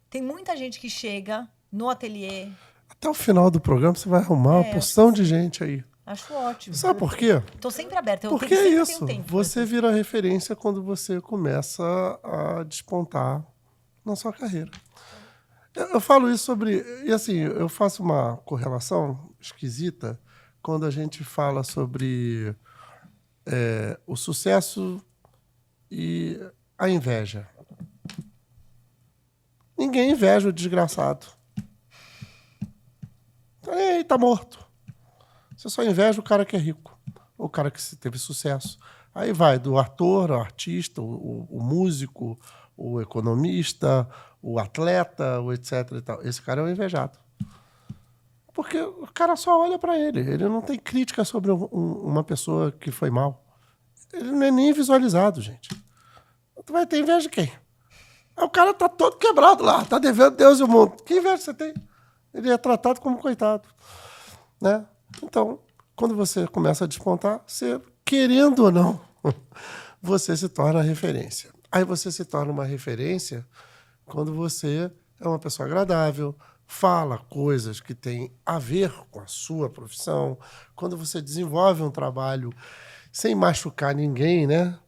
Tem muita gente que chega no ateliê... Até o final do programa você vai arrumar uma porção de gente aí. Acho ótimo. Sabe por quê? Estou sempre aberta. Porque é isso. Você vira referência quando você começa a despontar na sua carreira. Eu falo isso sobre... E assim, eu faço uma correlação esquisita quando a gente fala sobre o sucesso e a inveja. Ninguém inveja o desgraçado. Aí tá morto. Você só inveja o cara que é rico, o cara que teve sucesso. Aí vai do ator, ao artista, o músico, o economista, o atleta, o etc. E tal. Esse cara é o invejado. Porque o cara só olha para ele. Ele não tem crítica sobre uma pessoa que foi mal. Ele não é nem visualizado, gente. Tu vai ter inveja de quem? O cara tá todo quebrado lá, tá devendo Deus e o mundo. Que inveja você tem? Ele é tratado como coitado, né? Então, quando você começa a despontar, você, querendo ou não, você se torna referência. Aí você se torna uma referência quando você é uma pessoa agradável, fala coisas que têm a ver com a sua profissão, quando você desenvolve um trabalho sem machucar ninguém, né?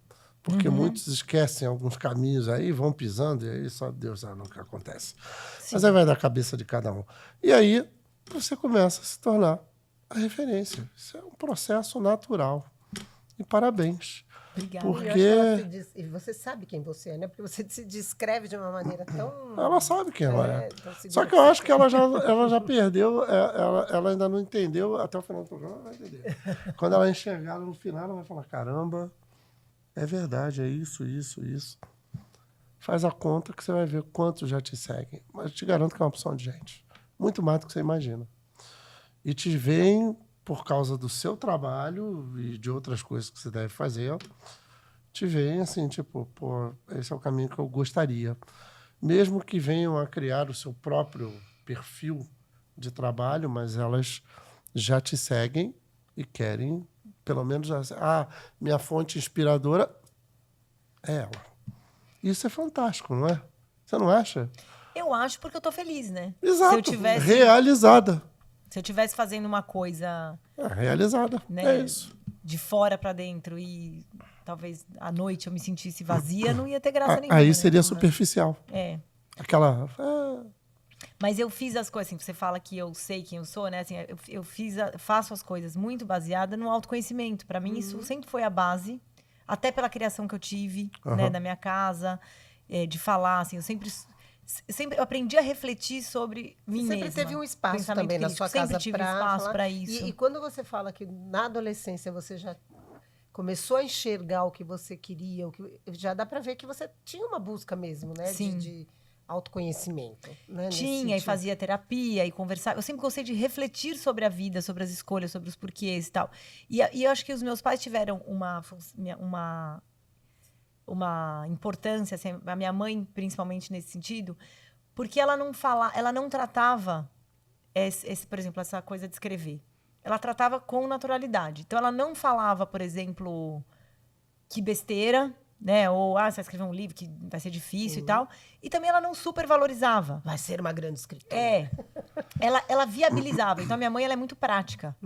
Porque muitos esquecem alguns caminhos aí, vão pisando, e aí só Deus sabe o que acontece. Sim. Mas aí vai da cabeça de cada um. E aí você começa a se tornar a referência. Isso é um processo natural. E parabéns. Obrigada. Porque... E você sabe quem você é, né? Porque você se descreve de uma maneira tão... Ela sabe quem ela é. Só que eu acho que ela já perdeu, ela ainda não entendeu, até o final do programa ela vai entender. Quando ela enxergar no final, ela vai falar, caramba, é verdade, é isso. Faz a conta que você vai ver quantos já te seguem. Mas eu te garanto que é uma opção de gente. Muito mais do que você imagina. E te veem por causa do seu trabalho e de outras coisas que você deve fazer, te veem assim, tipo, pô, esse é o caminho que eu gostaria. Mesmo que venham a criar o seu próprio perfil de trabalho, mas elas já te seguem e querem, pelo menos, minha fonte inspiradora é ela. Isso é fantástico, não é? Você não acha? Eu acho porque eu tô feliz, né? Exato, realizada. Se eu estivesse fazendo uma coisa... realizada, né, é isso. De fora para dentro e talvez à noite eu me sentisse vazia, não ia ter graça nenhuma. Aí seria superficial. Aquela... Mas eu fiz as coisas, assim, você fala que eu sei quem eu sou, né? Assim, faço as coisas muito baseada no autoconhecimento. Para mim, isso sempre foi a base, até pela criação que eu tive, né, na minha casa, de falar, assim, eu sempre aprendi a refletir sobre mim mesma. Sempre teve um espaço também na sua casa sempre tive espaço para isso. E quando você fala que na adolescência você já começou a enxergar o que você queria, já dá para ver que você tinha uma busca mesmo, né? Sim. De autoconhecimento. Né? Tinha, e fazia terapia, e conversava. Eu sempre gostei de refletir sobre a vida, sobre as escolhas, sobre os porquês e tal. E eu acho que os meus pais tiveram uma importância, assim, a minha mãe principalmente nesse sentido, porque ela não tratava por exemplo, essa coisa de escrever. Ela tratava com naturalidade. Então ela não falava, por exemplo, que besteira, né? Ou, você vai escrever um livro que vai ser difícil e tal. E também ela não supervalorizava. Vai ser uma grande escritora. Ela viabilizava. Então, a minha mãe, ela é muito prática.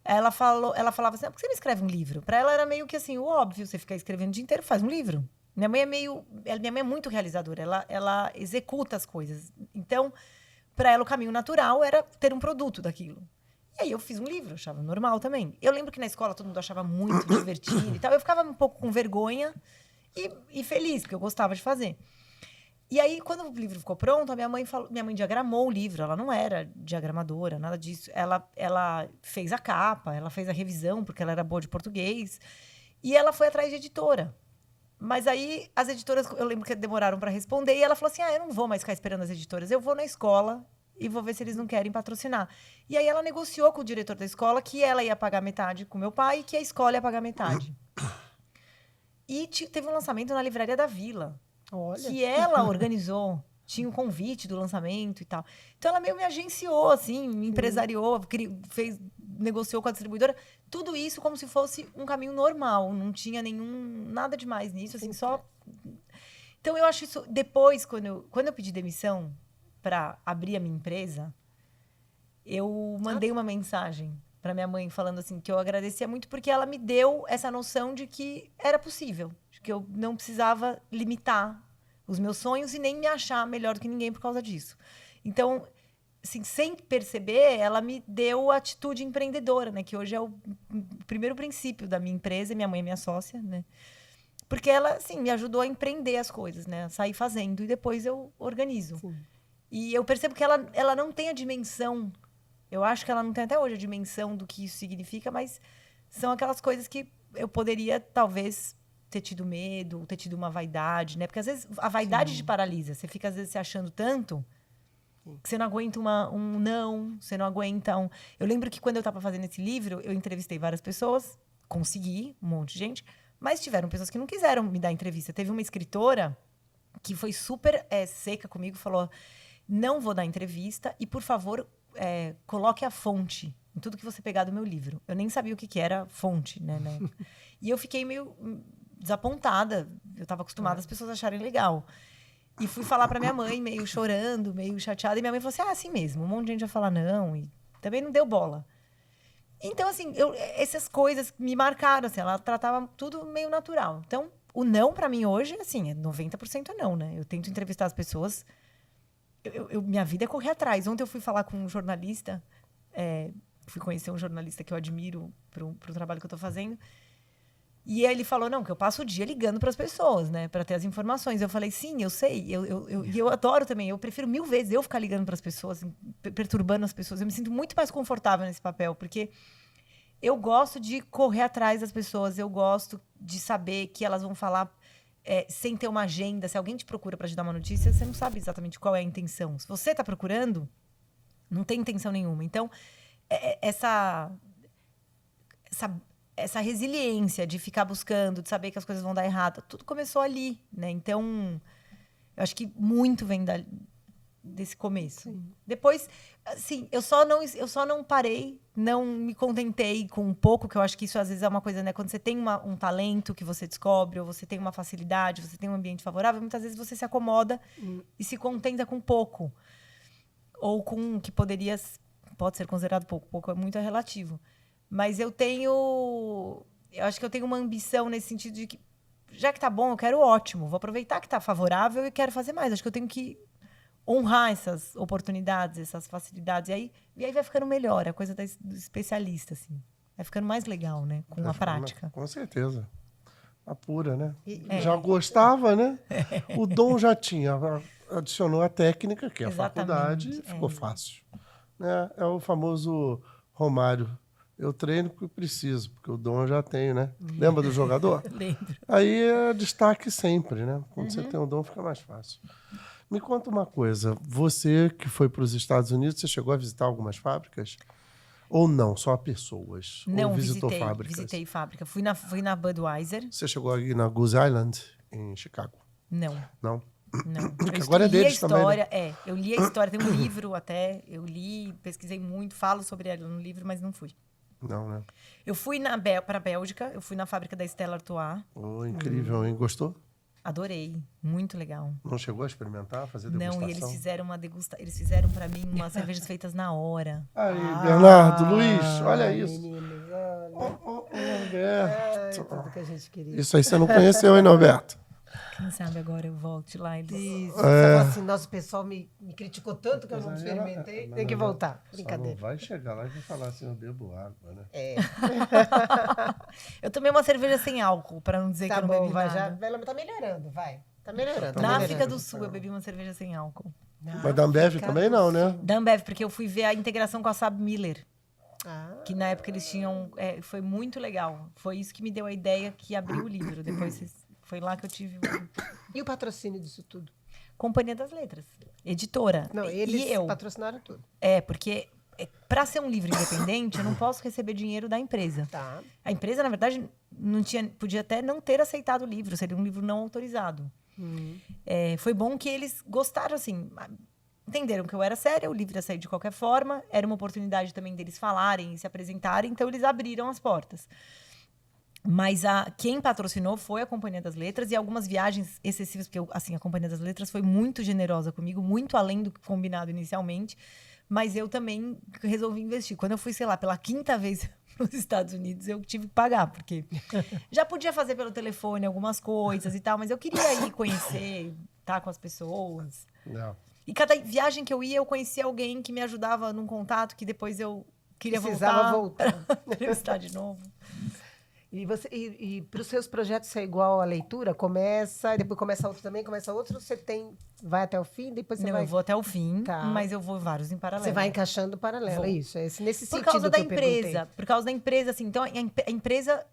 Ela falava assim, por que você não escreve um livro? Para ela era meio que assim, o óbvio, você ficar escrevendo o dia inteiro, faz um livro. Minha mãe é muito realizadora, ela executa as coisas. Então, para ela o caminho natural era ter um produto daquilo. E aí eu fiz um livro, achava normal também. Eu lembro que na escola todo mundo achava muito divertido e tal. Eu ficava um pouco com vergonha e feliz, porque eu gostava de fazer. E aí, quando o livro ficou pronto, minha mãe diagramou o livro. Ela não era diagramadora, nada disso. Ela fez a capa, ela fez a revisão, porque ela era boa de português. E ela foi atrás de editora. Mas aí, as editoras, eu lembro que demoraram para responder. E ela falou assim, eu não vou mais ficar esperando as editoras. Eu vou na escola e vou ver se eles não querem patrocinar. E aí, ela negociou com o diretor da escola que ela ia pagar metade com meu pai e que a escola ia pagar metade. E teve um lançamento na Livraria da Vila. Olha. Que ela organizou. Tinha o convite do lançamento e tal. Então, ela meio me agenciou, assim, me empresariou, negociou com a distribuidora. Tudo isso como se fosse um caminho normal. Não tinha nada demais nisso, assim, só... Então, eu acho isso... Depois, quando eu pedi demissão para abrir a minha empresa, eu mandei uma mensagem para minha mãe falando assim, que eu agradecia muito porque ela me deu essa noção de que era possível. De que eu não precisava limitar os meus sonhos e nem me achar melhor do que ninguém por causa disso. Então, assim, sem perceber, ela me deu a atitude empreendedora, né? Que hoje é o primeiro princípio da minha empresa. Minha mãe é minha sócia, né? Porque ela, assim, me ajudou a empreender as coisas, né? A sair fazendo e depois eu organizo. Sim. E eu percebo que ela não tem a dimensão... Eu acho que ela não tem até hoje a dimensão do que isso significa, mas são aquelas coisas que eu poderia, talvez, ter tido medo, ter tido uma vaidade, né? Porque, às vezes, a vaidade te paralisa. Você fica, às vezes, se achando tanto que você não aguenta um não, você não aguenta um... Eu lembro que, quando eu estava fazendo esse livro, eu entrevistei várias pessoas, consegui, um monte de gente, mas tiveram pessoas que não quiseram me dar entrevista. Teve uma escritora que foi super seca comigo, falou, não vou dar entrevista e, por favor... coloque a fonte em tudo que você pegar do meu livro. Eu nem sabia o que era fonte, né? E eu fiquei meio desapontada. Eu estava acostumada as pessoas acharem legal. E fui falar para minha mãe, meio chorando, meio chateada. E minha mãe falou assim, assim mesmo. Um monte de gente vai falar não. E também não deu bola. Então, assim, essas coisas me marcaram. Assim, ela tratava tudo meio natural. Então, o não, para mim, hoje, assim, é 90% não, né? Eu tento entrevistar as pessoas... minha vida é correr atrás. Ontem eu fui falar com um jornalista, fui conhecer um jornalista que eu admiro para o trabalho que eu estou fazendo. E ele falou, não, que eu passo o dia ligando para as pessoas, né? Para ter as informações. Eu falei, sim, eu sei. E eu adoro também. Eu prefiro 1000 vezes eu ficar ligando para as pessoas, perturbando as pessoas. Eu me sinto muito mais confortável nesse papel, porque eu gosto de correr atrás das pessoas. Eu gosto de saber que elas vão falar... sem ter uma agenda. Se alguém te procura para te dar uma notícia, você não sabe exatamente qual é a intenção. Se você está procurando, não tem intenção nenhuma. Então, essa resiliência de ficar buscando, de saber que as coisas vão dar errado, tudo começou ali, né? Então, eu acho que muito vem desse começo. Sim. Depois, assim, eu só não parei, não me contentei com um pouco, que eu acho que isso às vezes é uma coisa, né? Quando você tem um talento que você descobre, ou você tem uma facilidade, você tem um ambiente favorável, muitas vezes você se acomoda e se contenta com pouco. Ou com o que pode ser considerado pouco. Pouco é muito relativo. Mas eu acho que eu tenho uma ambição nesse sentido de que, já que tá bom, eu quero ótimo. Vou aproveitar que tá favorável e quero fazer mais. Acho que eu tenho que honrar essas oportunidades, essas facilidades. E aí vai ficando melhor, é a coisa do especialista, assim. Vai ficando mais legal, né? Com a prática. Com certeza. Apura, né? Já gostava, né? O dom já tinha. Adicionou a técnica, que é a faculdade, e ficou fácil. Né? É o famoso Romário. Eu treino porque preciso, porque o dom eu já tenho, né? Lembra do jogador? Lembro. Aí é destaque sempre, né? Quando você tem o dom, fica mais fácil. Me conta uma coisa. Você que foi para os Estados Unidos, você chegou a visitar algumas fábricas? Ou não? Só pessoas? Não, ou visitou fábricas? Visitei fábrica. Fui na Budweiser. Você chegou aí na Goose Island, em Chicago? Não. Não? Não. Porque agora é deles também, né? Eu li a história. Tem um livro até. Eu li, pesquisei muito, falo sobre ela no livro, mas não fui. Não, né? Eu fui para a Bélgica, eu fui na fábrica da Stella Artois. Oh, incrível, hein? Gostou? Adorei, muito legal. Não chegou a experimentar, fazer degustação? Não, e eles fizeram eles fizeram para mim umas cervejas feitas na hora. Aí, Bernardo, Luiz, olha isso. Meninos, olha. Norberto. Tudo que a gente queria. Isso aí você não conheceu, hein, Norberto? Quem sabe agora eu volte lá. Isso. Você fala assim, nossa, o pessoal me criticou tanto que eu não Mas aí experimentei. ela- Tem que mas ela voltar. só Brincadeira. não vai chegar lá e vai falar assim, eu bebo água, né? Eu tomei uma cerveja sem álcool, para não dizer Tá que eu não bom, bebi vai nada. já. Ela tá melhorando, vai. Tá melhorando. Tá Na melhorando. África do Sul eu bebi uma cerveja sem álcool. Mas da Ambev também não, né? Da Ambev, porque eu fui ver a integração com a Saab Miller. Ah, Que na época eles tinham... foi muito legal. Foi isso que me deu a ideia que abriu o livro. Depois foi lá que eu tive... e o patrocínio disso tudo? Companhia das Letras. Editora. Não, E eles eu. patrocinaram tudo. Porque para ser um livro independente, eu não posso receber dinheiro da empresa. Tá. A empresa, na verdade, podia até não ter aceitado o livro. Seria um livro não autorizado. Foi bom que eles gostaram, assim... Entenderam que eu era séria, o livro ia sair de qualquer forma. Era uma oportunidade também deles falarem e se apresentarem. Então, eles abriram as portas. Mas quem patrocinou foi a Companhia das Letras e algumas viagens excessivas, porque a Companhia das Letras foi muito generosa comigo, muito além do combinado inicialmente. Mas eu também resolvi investir. Quando eu fui, sei lá, pela 5ª vez para os Estados Unidos, eu tive que pagar, porque já podia fazer pelo telefone algumas coisas e tal, mas eu queria ir conhecer, estar com as pessoas. Não. E cada viagem que eu ia, eu conhecia alguém que me ajudava num contato que depois eu queria Precisava voltar para eu estar de novo. E para os seus projetos é igual a leitura? Começa, e depois começa outro também, começa outro, vai até o fim, depois você Não, vai... eu vou até o fim, Tá. mas eu vou vários em paralelo. Você vai encaixando paralelo, Vou. é isso. É nesse Por sentido causa da que eu perguntei. empresa. Por causa da empresa, assim. Então, a empresa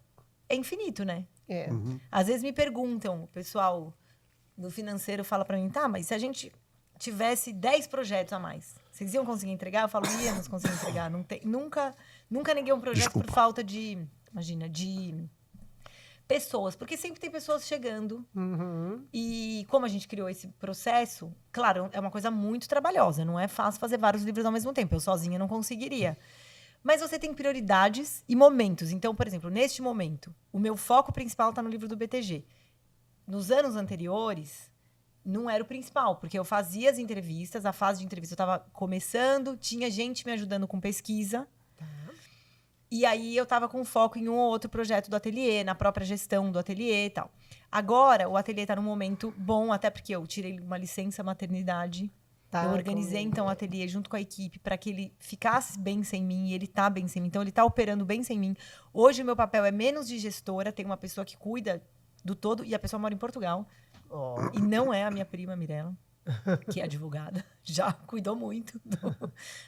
é infinito, né? É. Às vezes me perguntam, o pessoal do financeiro fala para mim, tá, mas se a gente tivesse 10 projetos a mais, vocês iam conseguir entregar? Eu falo, íamos conseguir entregar. Nunca neguei um projeto por falta de pessoas, porque sempre tem pessoas chegando. E como a gente criou esse processo, claro, é uma coisa muito trabalhosa, não é fácil fazer vários livros ao mesmo tempo. Eu sozinha não conseguiria. Mas você tem prioridades e momentos. Então, por exemplo, neste momento, o meu foco principal está no livro do BTG. Nos anos anteriores, não era o principal, porque eu fazia as entrevistas, a fase de entrevista eu estava começando, tinha gente me ajudando com pesquisa. E aí eu estava com foco em um ou outro projeto do ateliê, na própria gestão do ateliê e tal. Agora, o ateliê está num momento bom, até porque eu tirei uma licença maternidade. Eu organizei, então, o ateliê junto com a equipe para que ele ficasse bem sem mim, e ele está bem sem mim. Então, ele está operando bem sem mim. Hoje, o meu papel é menos de gestora, tem uma pessoa que cuida do todo, e a pessoa mora em Portugal. E não é a minha prima, Mirella, que é advogada. Já cuidou muito,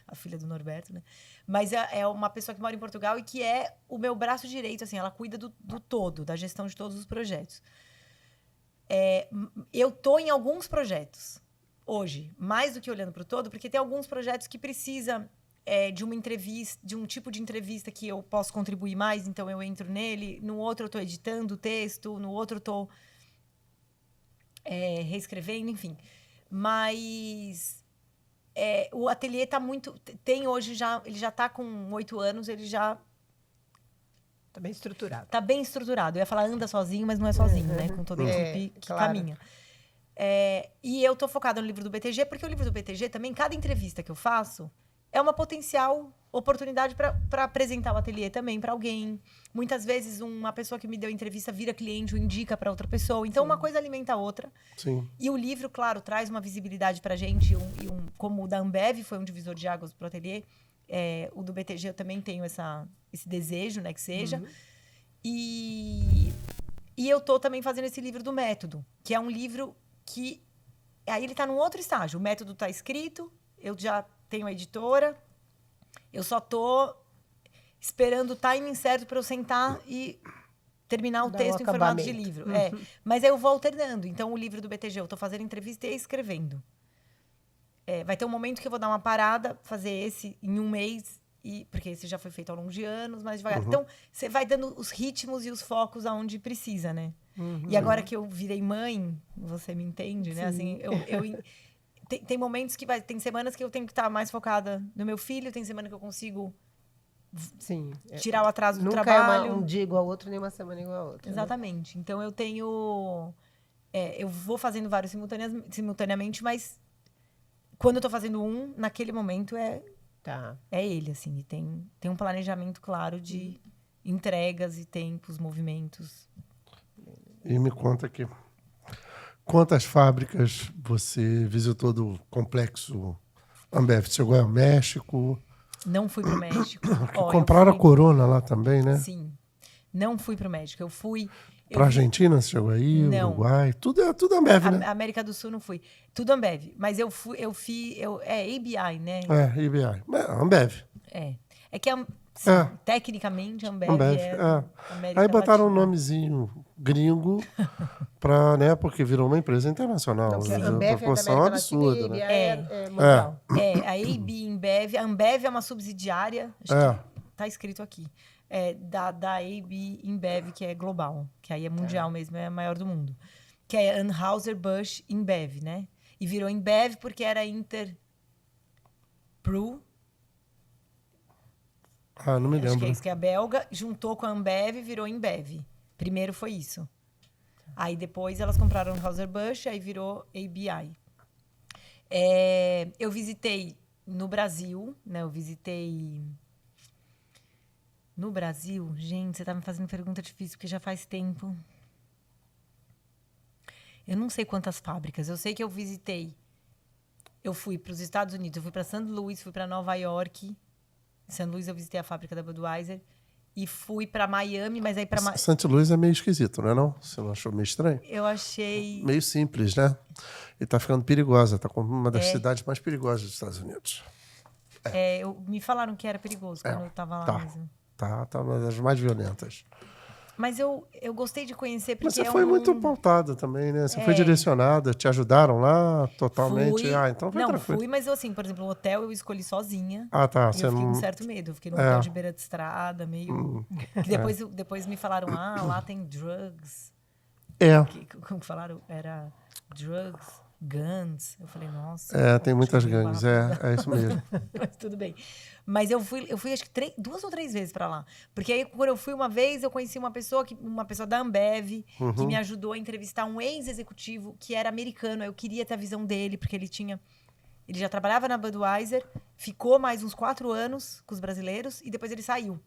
a filha do Norberto, né? Mas é uma pessoa que mora em Portugal e que é o meu braço direito, assim, ela cuida do todo, da gestão de todos os projetos. Eu tô em alguns projetos hoje, mais do que olhando para o todo, porque tem alguns projetos que precisa de uma entrevista, de um tipo de entrevista que eu posso contribuir mais, então eu entro nele. No outro eu estou editando o texto, no outro eu estou reescrevendo, enfim. Mas o ateliê está muito... Tem hoje já... Ele já está com 8 anos, ele já... Está bem estruturado. Está bem estruturado. Eu ia falar anda sozinho, mas não é sozinho, né? Com toda a equipe que caminha. E eu tô focada no livro do BTG, porque o livro do BTG também, cada entrevista que eu faço, é uma potencial oportunidade para apresentar o ateliê também para alguém. Muitas vezes, uma pessoa que me deu entrevista vira cliente ou indica para outra pessoa. Então, uma coisa alimenta a outra. Sim. E o livro, claro, traz uma visibilidade para a gente. Como o da Ambev foi um divisor de águas para o ateliê, o do BTG eu também tenho esse desejo, né, que seja. E eu tô também fazendo esse livro do Método, que é um livro que... Aí ele está num outro estágio. O método está escrito, eu já tenho a editora, eu só tô esperando o timing certo para eu sentar e terminar o texto em formato de livro. Mas aí eu vou alternando. Então, o livro do BTG, eu estou fazendo entrevista e escrevendo. Vai ter um momento que eu vou dar uma parada, fazer esse em um mês, porque esse já foi feito ao longo de anos, mas devagar. Então, você vai dando os ritmos e os focos aonde precisa, né? E agora que eu virei mãe, você me entende, né? Assim, tem momentos tem semanas que eu tenho que estar mais focada no meu filho, tem semana que eu consigo Sim. tirar o atraso do Nunca trabalho. Um dia igual ao outro, nem uma semana igual a outra. Exatamente. Né? Então, eu tenho... eu vou fazendo vários simultaneamente, mas quando eu tô fazendo um, naquele momento é ele, assim. E tem um planejamento claro de entregas e tempos, movimentos. E me conta aqui, quantas fábricas você visitou do complexo Ambev? Chegou ao México? Não fui pro México. Compraram a Corona lá também, né? Sim. Não fui pro México. Eu fui... Pra Argentina, você chegou aí? Não. Uruguai? Tudo Ambev, né? América do Sul não fui. Tudo Ambev. Mas eu fiz... ABI, né? ABI. Ambev. É que tecnicamente a Ambev América Aí botaram Latina. um nomezinho gringo pra, né? Porque virou uma empresa internacional. Porque a Uma Ambev proporção absurda, Latina, né? é mundial. A AB Ambev. A Ambev é uma subsidiária. Acho que tá escrito aqui. Da AB InBev, que é global. Que aí é mundial mesmo, é a maior do mundo. Que é Anheuser-Busch InBev, né? E virou InBev porque era Interbrew. Não me lembro. Acho que é isso, que é a belga. Juntou com a Ambev e virou InBev. Primeiro foi isso. Aí depois elas compraram Anheuser-Busch, aí virou ABI. Eu visitei no Brasil, né? Eu visitei... No Brasil, gente, você tá me fazendo pergunta difícil, porque já faz tempo. Eu não sei quantas fábricas. Eu sei que eu visitei. Eu fui para os Estados Unidos, eu fui para St. Louis, fui para Nova York. Em St. Louis eu visitei a fábrica da Budweiser. E fui para Miami, mas aí para... St. Louis é meio esquisito, não é não? Você não achou meio estranho? Eu achei... Meio simples, né? E tá ficando perigosa. Tá como uma das cidades mais perigosas dos Estados Unidos. Me falaram que era perigoso quando eu tava lá mesmo. Tá uma das mais violentas. Mas eu gostei de conhecer porque Mas você foi muito pautada também, né? Você foi direcionada, te ajudaram lá totalmente? Fui. Então foi tranquilo. Fui, mas assim, por exemplo, o hotel eu escolhi sozinha. Tá. E eu fiquei com certo medo. Eu fiquei num hotel de beira de estrada, meio... Que depois me falaram, lá tem drugs. Como falaram? Era drugs, guns. Eu falei, nossa... tem muitas gangues, é isso mesmo. Mas tudo bem. Mas eu fui acho que 2 ou 3 vezes pra lá. Porque aí, quando eu fui uma vez, eu conheci uma pessoa da Ambev, que me ajudou a entrevistar um ex-executivo que era americano. Eu queria ter a visão dele, porque ele já trabalhava na Budweiser, ficou mais uns 4 anos com os brasileiros e depois ele saiu.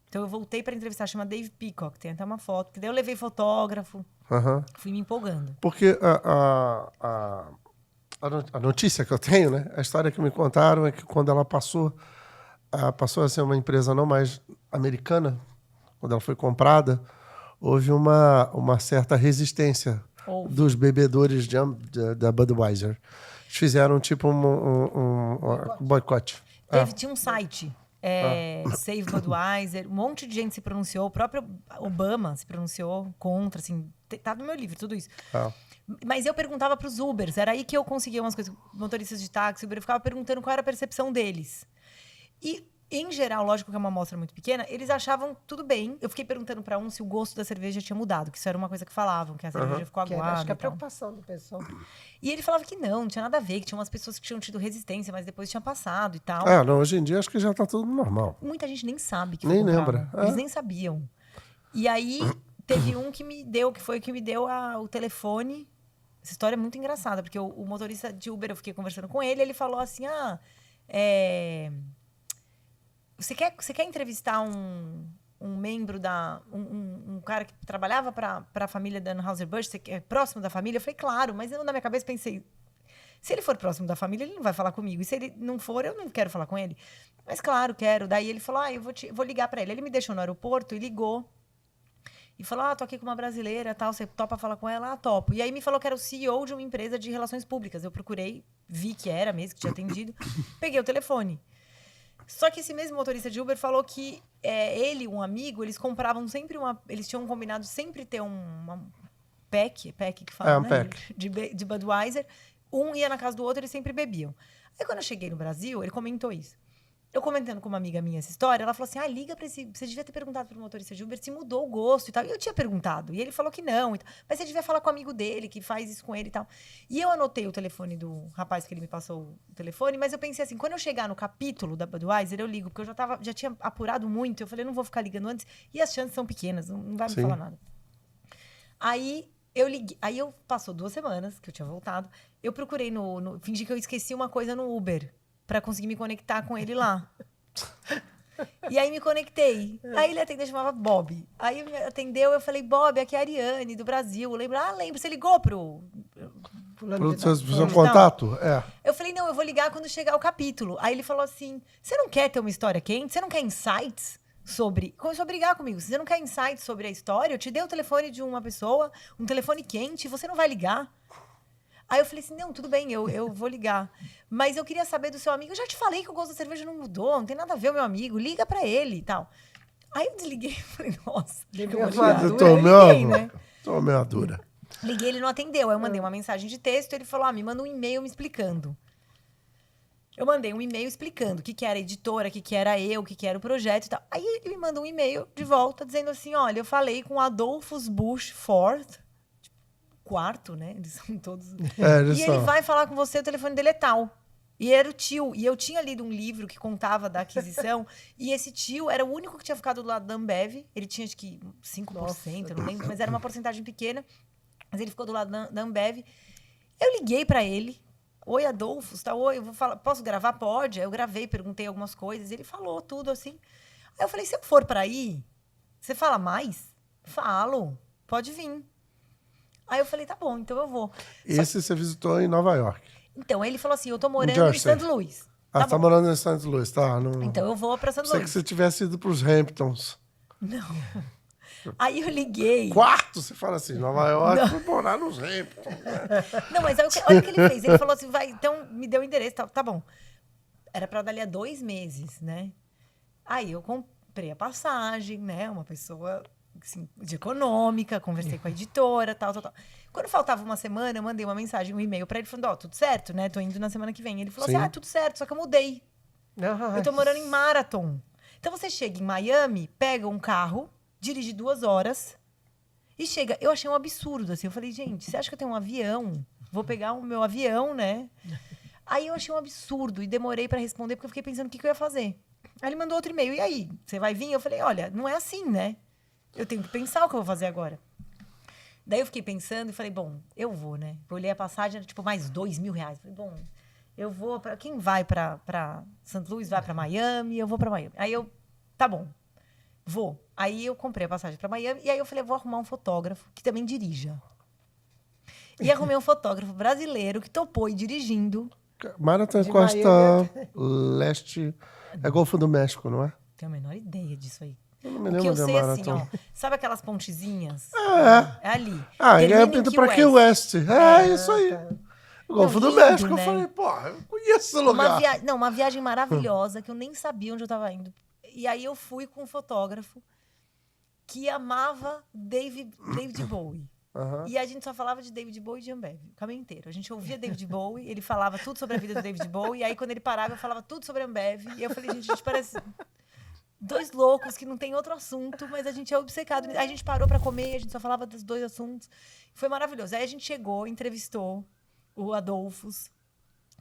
Então eu voltei pra entrevistar, chama Dave Peacock, tem até uma foto. Daí eu levei fotógrafo, fui me empolgando. Porque a notícia que eu tenho, né? A história que me contaram é que quando ela passou a ser uma empresa não mais americana, quando ela foi comprada, houve uma certa resistência dos bebedores da Budweiser. Eles fizeram tipo um boicote. Tinha um site, Save Budweiser, um monte de gente se pronunciou, o próprio Obama se pronunciou contra, assim, tá no meu livro, tudo isso. Mas eu perguntava para os Ubers, era aí que eu conseguia umas coisas, motoristas de táxi, Uber, eu ficava perguntando qual era a percepção deles. E, em geral, lógico que é uma amostra muito pequena, eles achavam tudo bem. Eu fiquei perguntando para um se o gosto da cerveja tinha mudado, que isso era uma coisa que falavam, que a cerveja ficou aguada. Acho que é a preocupação do pessoal. E ele falava que não tinha nada a ver, que tinha umas pessoas que tinham tido resistência, mas depois tinha passado e tal. Hoje em dia acho que já tá tudo normal. Muita gente nem sabe que nem foi lembra. Eles nem sabiam. E aí, teve um que me deu o telefone. Essa história é muito engraçada, porque o motorista de Uber, eu fiquei conversando com ele, ele falou assim, Você quer entrevistar um membro um cara que trabalhava para a família da Anheuser-Busch, você é próximo da família? Eu falei, claro, mas eu na minha cabeça pensei, se ele for próximo da família, ele não vai falar comigo. E se ele não for, eu não quero falar com ele. Mas claro, quero. Daí ele falou, eu vou ligar para ele. Ele me deixou no aeroporto e ligou. E falou, tô aqui com uma brasileira, tal, você topa falar com ela? Topo. E aí me falou que era o CEO de uma empresa de relações públicas. Eu procurei, vi que era mesmo, que tinha atendido. Peguei o telefone. Só que esse mesmo motorista de Uber falou que ele e um amigo, eles compravam sempre eles tinham combinado sempre ter uma pack que fala, né? De Budweiser. Um ia na casa do outro, eles sempre bebiam. Aí quando eu cheguei no Brasil, ele comentou isso. Eu comentando com uma amiga minha essa história, ela falou assim, liga pra esse... Você devia ter perguntado pro motorista de Uber se mudou o gosto e tal. E eu tinha perguntado, e ele falou que não. Mas você devia falar com o amigo dele, que faz isso com ele e tal. E eu anotei o telefone do rapaz que ele me passou o telefone, mas eu pensei assim, quando eu chegar no capítulo da Budweiser, eu ligo, porque eu já tinha apurado muito. Eu falei, não vou ficar ligando antes. E as chances são pequenas, não vai me falar nada. Aí eu liguei, passou 2 semanas que eu tinha voltado. Eu procurei fingi que eu esqueci uma coisa no Uber pra conseguir me conectar com ele lá. E aí me conectei. Aí ele atendeu, chamava Bob. Aí ele atendeu, eu falei, Bob, aqui é a Ariane, do Brasil. Lembra? Lembro. Você ligou pro seu contato? É. Eu falei, não, eu vou ligar quando chegar o capítulo. Aí ele falou assim, você não quer ter uma história quente? Você não quer insights sobre... Começou a brigar comigo. Você não quer insights sobre a história? Eu te dei o telefone de uma pessoa, um telefone quente, você não vai ligar? Aí eu falei assim, não, tudo bem, eu vou ligar. Mas eu queria saber do seu amigo. Eu já te falei que o gosto da cerveja não mudou, não tem nada a ver o meu amigo. Liga pra ele e tal. Aí eu desliguei e falei, nossa. Tomei uma dura. Liguei, ele não atendeu. Aí eu mandei uma mensagem de texto, ele falou, me manda um e-mail me explicando. Eu mandei um e-mail explicando o que era a editora, o que era eu, o que era o projeto e tal. Aí ele me manda um e-mail de volta dizendo assim, olha, eu falei com Adolphus Busch Forth, quarto, né? Eles são todos... ele vai falar com você, o telefone dele é tal. E era o tio. E eu tinha lido um livro que contava da aquisição. E esse tio era o único que tinha ficado do lado da Ambev. Ele tinha, acho que, 5%, eu não lembro. Mas era uma porcentagem pequena. Mas ele ficou do lado da Ambev. Eu liguei pra ele. Oi, Adolfo. Tá? Oi, eu vou falar. Posso gravar? Pode. Aí eu gravei, perguntei algumas coisas. Ele falou tudo assim. Aí eu falei, se eu for pra aí, você fala mais? Falo. Pode vir. Aí eu falei, tá bom, então eu vou. Esse você visitou em Nova York? Então, ele falou assim, eu tô morando em St. Louis. Tá bom. Morando em St. Louis, tá? Então eu vou pra St. Louis. Sei que você tivesse ido pros Hamptons. Não. Aí eu liguei. Quarto, você fala assim, Nova York, vou morar nos Hamptons. Não, mas olha o que ele fez. Ele falou assim, vai, então me deu o endereço, tá bom. Era pra dali a 2 meses, né? Aí eu comprei a passagem, né? Uma pessoa... Assim, de econômica, conversei com a editora, tal. Quando faltava uma semana, eu mandei uma mensagem, um e-mail pra ele, falando, tudo certo, né? Tô indo na semana que vem. Ele falou assim, tudo certo, só que eu mudei. Eu tô morando em Marathon. Então você chega em Miami, pega um carro, dirige 2 horas e chega. Eu achei um absurdo, assim. Eu falei, gente, você acha que eu tenho um avião? Vou pegar o meu avião, né? Aí eu achei um absurdo e demorei pra responder, porque eu fiquei pensando o que eu ia fazer. Aí ele mandou outro e-mail, e aí? Você vai vir? Eu falei, olha, não é assim, né? Eu tenho que pensar o que eu vou fazer agora. Daí eu fiquei pensando e falei, bom, eu vou, né? Eu olhei a passagem, era tipo mais R$2.000. Falei, bom, eu vou pra... Quem vai pra St. Louis vai pra Miami, eu vou pra Miami. Aí eu, tá bom, vou. Aí eu comprei a passagem pra Miami e aí eu falei, vou arrumar um fotógrafo que também dirija. E arrumei um fotógrafo brasileiro que topou ir dirigindo. Marathon Costa Leste é Golfo do México, não é? Tenho a menor ideia disso aí. Eu não me O lembro que eu sei Marathon. assim, ó, sabe aquelas pontezinhas? É ali. É indo pra Key West. Isso aí. Tá. O Golfo do México, né? Eu falei, porra, eu conheço esse lugar. Uma viagem maravilhosa, que eu nem sabia onde eu tava indo. E aí eu fui com um fotógrafo que amava David Bowie. E a gente só falava de David Bowie e de Ambev, o caminho inteiro. A gente ouvia David Bowie, ele falava tudo sobre a vida do David Bowie, e aí quando ele parava, eu falava tudo sobre a Ambev. E eu falei, gente, a gente parece... 2 loucos que não tem outro assunto, mas a gente é obcecado. Aí a gente parou pra comer, a gente só falava dos 2 assuntos. Foi maravilhoso. Aí a gente chegou, entrevistou o Adolphus,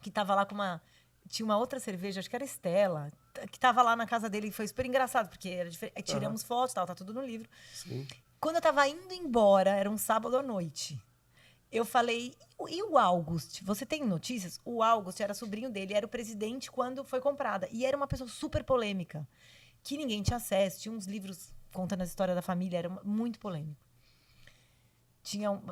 que tava lá com uma... Tinha uma outra cerveja, acho que era Estela, que tava lá na casa dele. Foi super engraçado, porque era diferente. Tiramos fotos, tá tudo no livro. Sim. Quando eu tava indo embora, era um sábado à noite, eu falei, e o August? Você tem notícias? O August era sobrinho dele, era o presidente quando foi comprada. E era uma pessoa super polêmica, que ninguém tinha acesso, tinha uns livros contando a história da família, era muito polêmico.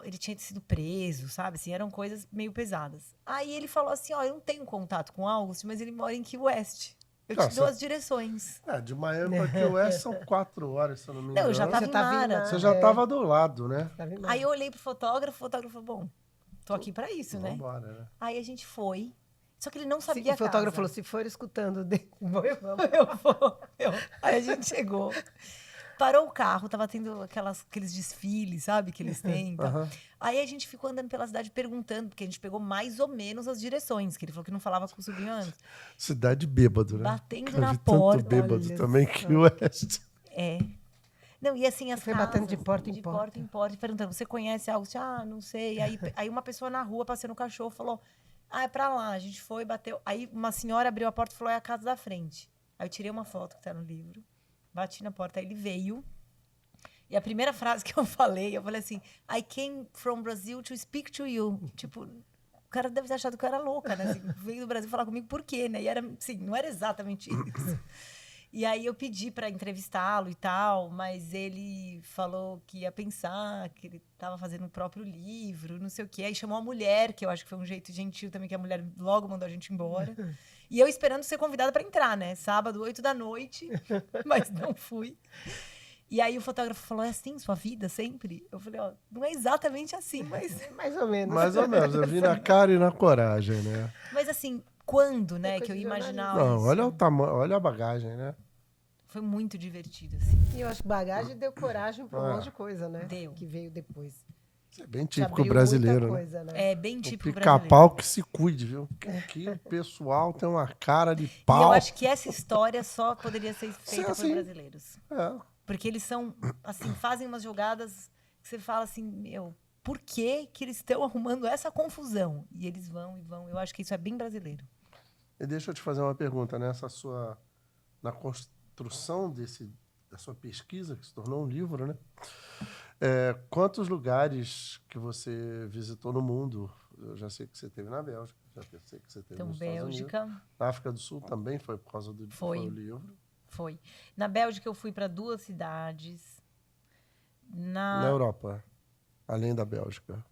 Ele tinha sido preso, sabe? Assim, eram coisas meio pesadas. Aí ele falou assim, eu não tenho contato com o August, mas ele mora em Key West. Eu te dou as direções. De Miami pra Key West são 4 horas, se eu não me engano. Não, eu já tava em Mara. Você já tava do lado, né? Aí eu olhei pro fotógrafo, o fotógrafo falou, bom, tô aqui pra isso, né? Vambora, né? Aí a gente foi. Só que ele não sabia a casa. O fotógrafo falou, se for escutando, vamos. Eu vou. Aí a gente chegou. Parou o carro, tava tendo aqueles desfiles, sabe? Que eles têm. Então. Aí a gente ficou andando pela cidade perguntando, porque a gente pegou mais ou menos as direções, que ele falou que não falava com o sobrinho antes. Cidade bêbado, né? Batendo na porta. Tanto bêbado também que o Oeste. Não, e assim, as foi casas, batendo de porta em porta, perguntando, você conhece algo? Não sei. Aí uma pessoa na rua, passeando o cachorro, falou, é pra lá. A gente foi, bateu. Aí uma senhora abriu a porta e falou, é a casa da frente. Aí eu tirei uma foto que tá no livro, bati na porta, aí ele veio. E a primeira frase que eu falei assim, I came from Brazil to speak to you. Tipo, o cara deve ter achado que eu era louca, né? Assim, veio do Brasil falar comigo por quê, né? E era, assim, não era exatamente isso. E aí eu pedi para entrevistá-lo e tal, mas ele falou que ia pensar, que ele estava fazendo o próprio livro, não sei o quê. Aí chamou a mulher, que eu acho que foi um jeito gentil também, que a mulher logo mandou a gente embora. E eu esperando ser convidada para entrar, né? Sábado, 8h, mas não fui. E aí o fotógrafo falou, é assim sua vida sempre? Eu falei, não é exatamente assim, mas... Mais ou menos. Mais ou menos, eu vi na cara e na coragem, né? Mas assim, quando, né, que eu imaginava não, isso? Olha o tamanho, olha a bagagem, né? Foi muito divertido, assim. E eu acho que bagagem deu coragem para um monte de coisa, né? Deu. Que veio depois. Isso é bem típico brasileiro, coisa, né? É bem típico brasileiro. Pica-pau que se cuide, viu? Que o pessoal tem uma cara de pau. E eu acho que essa história só poderia ser feita por brasileiros. Porque eles são, assim, fazem umas jogadas que você fala assim, por que eles estão arrumando essa confusão? E eles vão e vão. Eu acho que isso é bem brasileiro. E deixa eu te fazer uma pergunta. Na construção da sua pesquisa, que se tornou um livro, né? Quantos lugares que você visitou no mundo? Eu já sei que você esteve na Bélgica, já sei que você esteve nos Estados Unidos. Na África do Sul também foi por causa do livro? Foi. Na Bélgica eu fui para 2 cidades. Na Europa, além da Bélgica.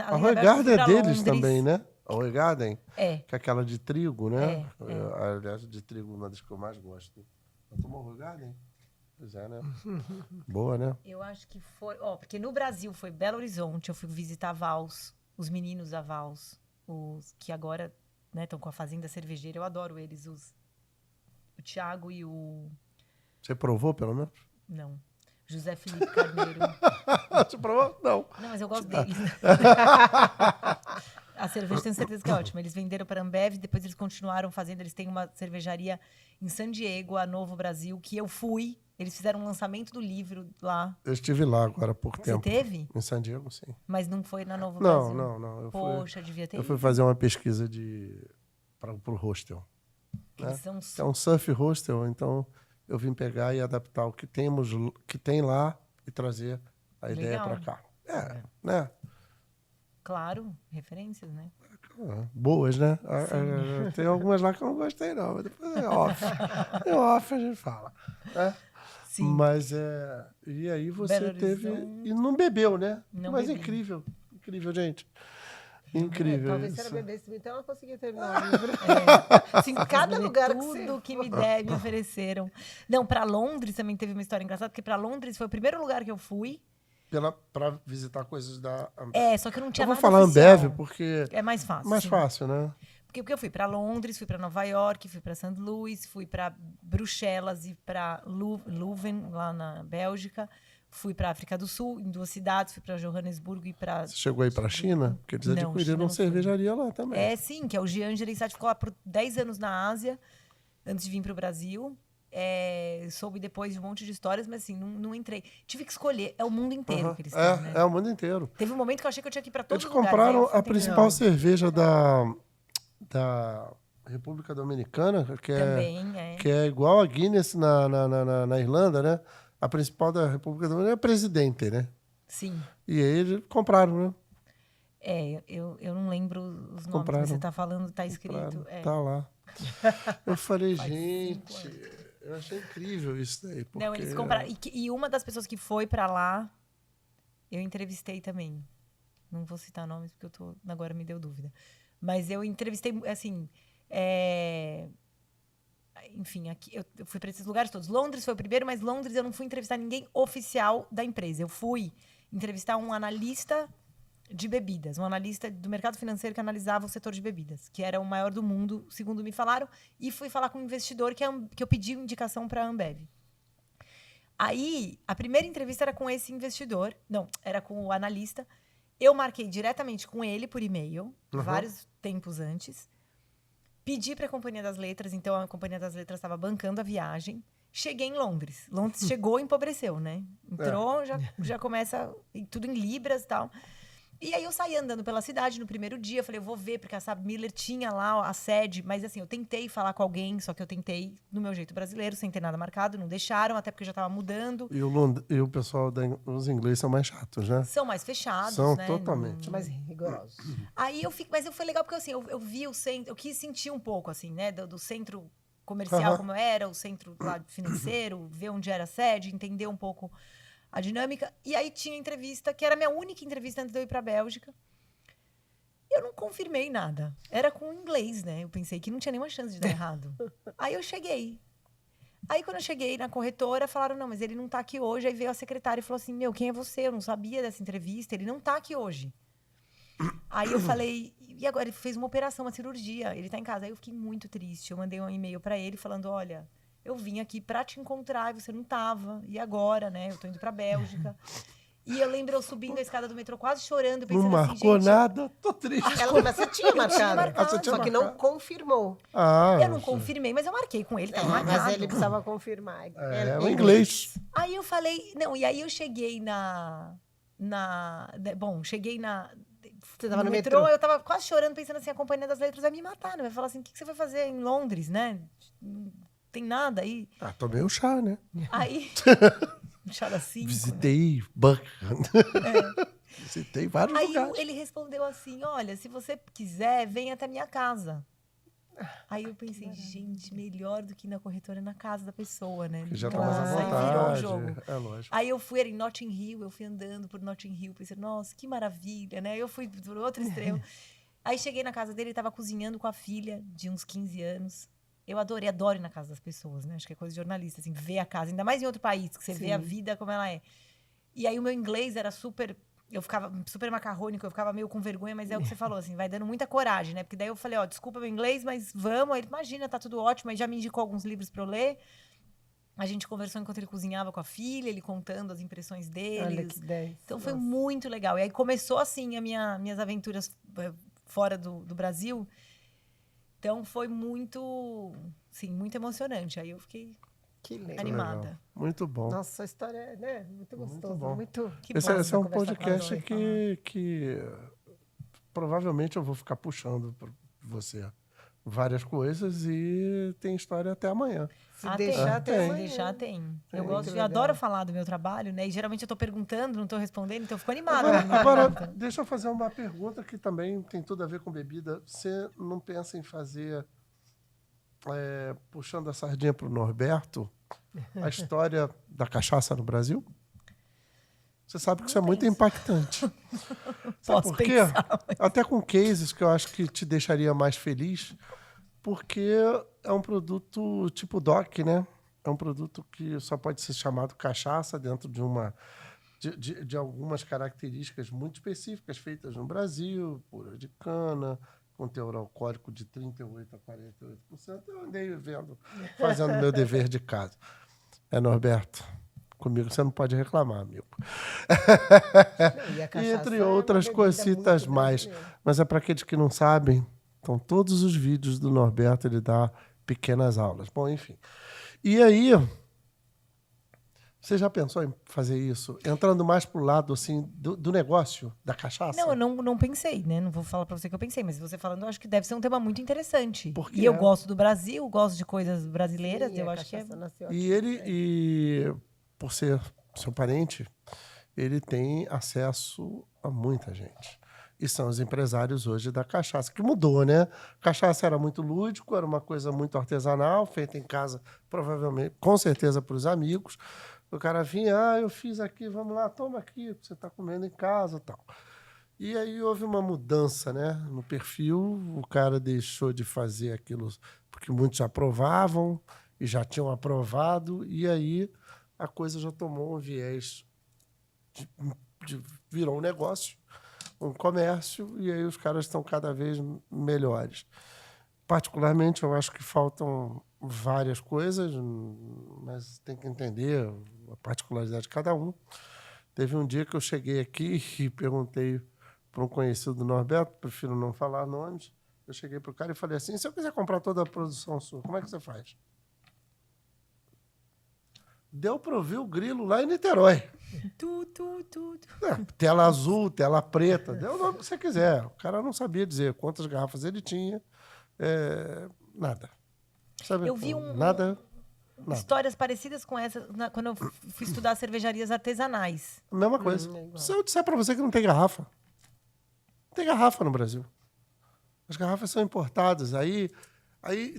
A Hoegaarden é deles também, né? A Hoegaarden, que é aquela de trigo, né? Aliás, de trigo, uma das que eu mais gosto. Já tomou Hoegaarden? Pois é, né? Boa, né? Eu acho que foi... porque no Brasil foi Belo Horizonte, eu fui visitar a Vals, os meninos da Vals, os que agora estão com a fazenda cervejeira. Eu adoro eles, o Thiago e o... Você provou, pelo menos? Não. José Felipe Carneiro. Você provou? Não. Não, mas eu gosto deles. A cerveja tenho certeza que é ótima. Eles venderam para a Ambev, depois eles continuaram fazendo. Eles têm uma cervejaria em San Diego, a Novo Brasil, que eu fui. Eles fizeram um lançamento do livro lá. Eu estive lá agora há pouco tempo. Você teve? Em San Diego, sim. Mas não foi na Novo Brasil? Não. Poxa, devia ter. Eu fui fazer uma pesquisa para o hostel. Né? É um surf hostel, então eu vim pegar e adaptar o que tem lá e trazer a ideia para cá. Né? Claro, referências, né? Boas, né? Tem algumas lá que eu não gostei, não. Mas depois é off. A gente fala. Sim. Mas e aí você teve... E não bebeu, né? Mas bebi. Incrível, gente. Incrível. Talvez se ela bebesse, então ela conseguia terminar o livro. Sim, cada lugar tudo que me me ofereceram. Não, para Londres também teve uma história engraçada, porque para Londres foi o primeiro lugar que eu fui. Para visitar coisas da Ambev. Só que eu não tinha nada oficial. Eu vou falar Ambev porque... É mais fácil. Mais fácil, né? Porque eu fui para Londres, fui para Nova York, fui para St. Louis, fui para Bruxelas e para Leuven, lá na Bélgica. Fui para África do Sul, em 2 cidades. Fui para Johannesburgo e para... Você chegou aí para a China? Porque eles adquiriram uma cervejaria lá também. Sim, que é o Jean Gereissati. Ficou lá por 10 anos na Ásia, antes de vir para o Brasil. Soube depois de um monte de histórias, mas assim, não entrei. Tive que escolher. É o mundo inteiro que eles têm, né? É o mundo inteiro. Teve um momento que eu achei que eu tinha que ir para todos os lugares. Eles compraram a principal cerveja da República Dominicana, que é igual a Guinness na Irlanda, né? A principal da República Dominicana é a Presidente, né? Sim. E aí eles compraram, né? Eu não lembro os nomes que você está falando, está escrito. Tá lá. Eu falei, gente... Eu achei incrível isso daí. Porque... Não, eles compraram. E uma das pessoas que foi para lá, eu entrevistei também. Não vou citar nomes, porque agora me deu dúvida. Mas eu entrevistei, assim... Enfim, aqui, eu fui para esses lugares todos. Londres foi o primeiro, mas Londres eu não fui entrevistar ninguém oficial da empresa. Eu fui entrevistar um analista de bebidas, um analista do mercado financeiro que analisava o setor de bebidas, que era o maior do mundo, segundo me falaram, e fui falar com um investidor que eu pedi indicação para a Ambev. Aí, a primeira entrevista era com esse investidor. Não, era com o analista. Eu marquei diretamente com ele por e-mail, vários tempos antes. Pedi para a Companhia das Letras, então a Companhia das Letras estava bancando a viagem. Cheguei em Londres. Londres chegou e empobreceu, né? Entrou, já começa tudo em libras e tal. E aí eu saí andando pela cidade no primeiro dia, falei, eu vou ver, porque a Sabra Miller tinha lá a sede, mas assim, eu tentei falar com alguém, só que eu tentei do meu jeito brasileiro, sem ter nada marcado, não deixaram, até porque eu já tava mudando. E o pessoal, os ingleses são mais chatos, né? São mais fechados, são né? Totalmente. Mais rigorosos. Aí mas foi legal porque assim, eu vi o centro, eu quis sentir um pouco assim, né, do centro comercial como era, o centro lá financeiro, ver onde era a sede, entender um pouco a dinâmica. E aí tinha entrevista, que era a minha única entrevista antes de eu ir para a Bélgica. Eu não confirmei nada. Era com inglês, né? Eu pensei que não tinha nenhuma chance de dar errado. Aí eu cheguei. Aí quando eu cheguei na corretora, falaram, não, mas ele não tá aqui hoje. Aí veio a secretária e falou assim, meu, quem é você? Eu não sabia dessa entrevista, ele não tá aqui hoje. Aí eu falei, e agora? Ele fez uma operação, uma cirurgia, ele tá em casa. Aí eu fiquei muito triste. Eu mandei um e-mail para ele falando, olha, eu vim aqui para te encontrar e você não tava. E agora, né? Eu tô indo pra Bélgica. E eu lembro eu subindo a escada do metrô, quase chorando, pensando não assim, marcou gente... nada, tô triste. Mas você tinha marcado. Você tinha Só que não confirmou. Eu não confirmei, mas eu marquei com ele, tava marcado. Mas ele precisava confirmar. O inglês. Aí eu falei... Não, e aí eu cheguei cheguei Você tava no metrô? Eu tava quase chorando, pensando assim, a Companhia das Letras vai me matar, né? Vai falar assim, o que você vai fazer em Londres, né? Não tem nada aí. Tomei um chá, né? Aí... um chá da 5, visitei Buckingham. Visitei vários lugares. Aí ele respondeu assim, olha, se você quiser, vem até minha casa. Aí eu pensei, gente, melhor do que ir na corretora, na casa da pessoa, né? Que já tá mais à Aí virou o vontade. jogo. É lógico. Aí eu fui em Notting Hill, eu fui andando por Notting Hill, pensei, nossa, que maravilha, né? Eu fui por outro extremo. Aí cheguei na casa dele, ele tava cozinhando com a filha de uns 15 anos. Eu adoro ir na casa das pessoas, né? Acho que é coisa de jornalista, assim, ver a casa, ainda mais em outro país, que você vê a vida como ela é. E aí o meu inglês era super... Eu ficava super macarrônico, eu ficava meio com vergonha, mas é o que você falou, assim, vai dando muita coragem, né? Porque daí eu falei, desculpa meu inglês, mas vamos. Aí ele, imagina, tá tudo ótimo. Aí já me indicou alguns livros pra eu ler. A gente conversou enquanto ele cozinhava com a filha, ele contando as impressões dele. Olha que 10. Então foi muito legal. E aí começou, assim, minhas aventuras fora do Brasil. Então foi muito, sim, muito emocionante. Aí eu fiquei... Que legal. Animada. Legal. Muito bom. Nossa, a história é, né? Muito gostosa. Bom. Muito... Esse é um podcast que provavelmente eu vou ficar puxando para você várias coisas e tem história até amanhã. Se deixar, tem. Eu adoro falar do meu trabalho, né? E geralmente eu tô perguntando, não tô respondendo, então eu fico animada. Agora, deixa eu fazer uma pergunta que também tem tudo a ver com bebida. Você não pensa em fazer... puxando a sardinha para o Norberto, a história da cachaça no Brasil? Você sabe que isso é muito impactante. Sabe por quê? Até com cases que eu acho que te deixaria mais feliz, porque é um produto tipo DOC, né? É um produto que só pode ser chamado cachaça dentro de algumas características muito específicas, feitas no Brasil, pura de cana, com teor alcoólico de 38% a 48%. Eu andei fazendo meu dever de casa. Norberto, comigo você não pode reclamar, amigo. E entre outras coisitas mais. Mas é para aqueles que não sabem, então todos os vídeos do Norberto ele dá pequenas aulas. Bom, enfim. E aí... Você já pensou em fazer isso? Entrando mais pro lado, assim, do negócio, da cachaça? Não, eu não pensei, né? Não vou falar pra você que eu pensei, mas você falando, eu acho que deve ser um tema muito interessante. Porque e eu gosto do Brasil, gosto de coisas brasileiras, Sim, eu acho que é... E por ser seu parente, ele tem acesso a muita gente. E são os empresários hoje da cachaça, que mudou, né? Cachaça era muito lúdico, era uma coisa muito artesanal, feita em casa, provavelmente, com certeza, para os amigos. O cara vinha, eu fiz aqui, vamos lá, toma aqui, você está comendo em casa e tal. E aí houve uma mudança, né, no perfil, o cara deixou de fazer aquilo, porque muitos já aprovavam e já tinham aprovado, e aí a coisa já tomou um viés, virou um negócio, um comércio, e aí os caras estão cada vez melhores. Particularmente, eu acho que faltam várias coisas, mas tem que entender a particularidade de cada um. Teve um dia que eu cheguei aqui e perguntei para um conhecido do Norberto, prefiro não falar nomes, eu cheguei para o cara e falei assim, se eu quiser comprar toda a produção sua, como é que você faz? Deu para ouvir o grilo lá em Niterói. Tela azul, tela preta, deu o nome que você quiser. O cara não sabia dizer quantas garrafas ele tinha, nada. Sabe? Eu vi nada. Histórias parecidas com essa quando eu fui estudar cervejarias artesanais. A mesma coisa. Se eu disser para você que não tem garrafa, não tem garrafa no Brasil. As garrafas são importadas. Aí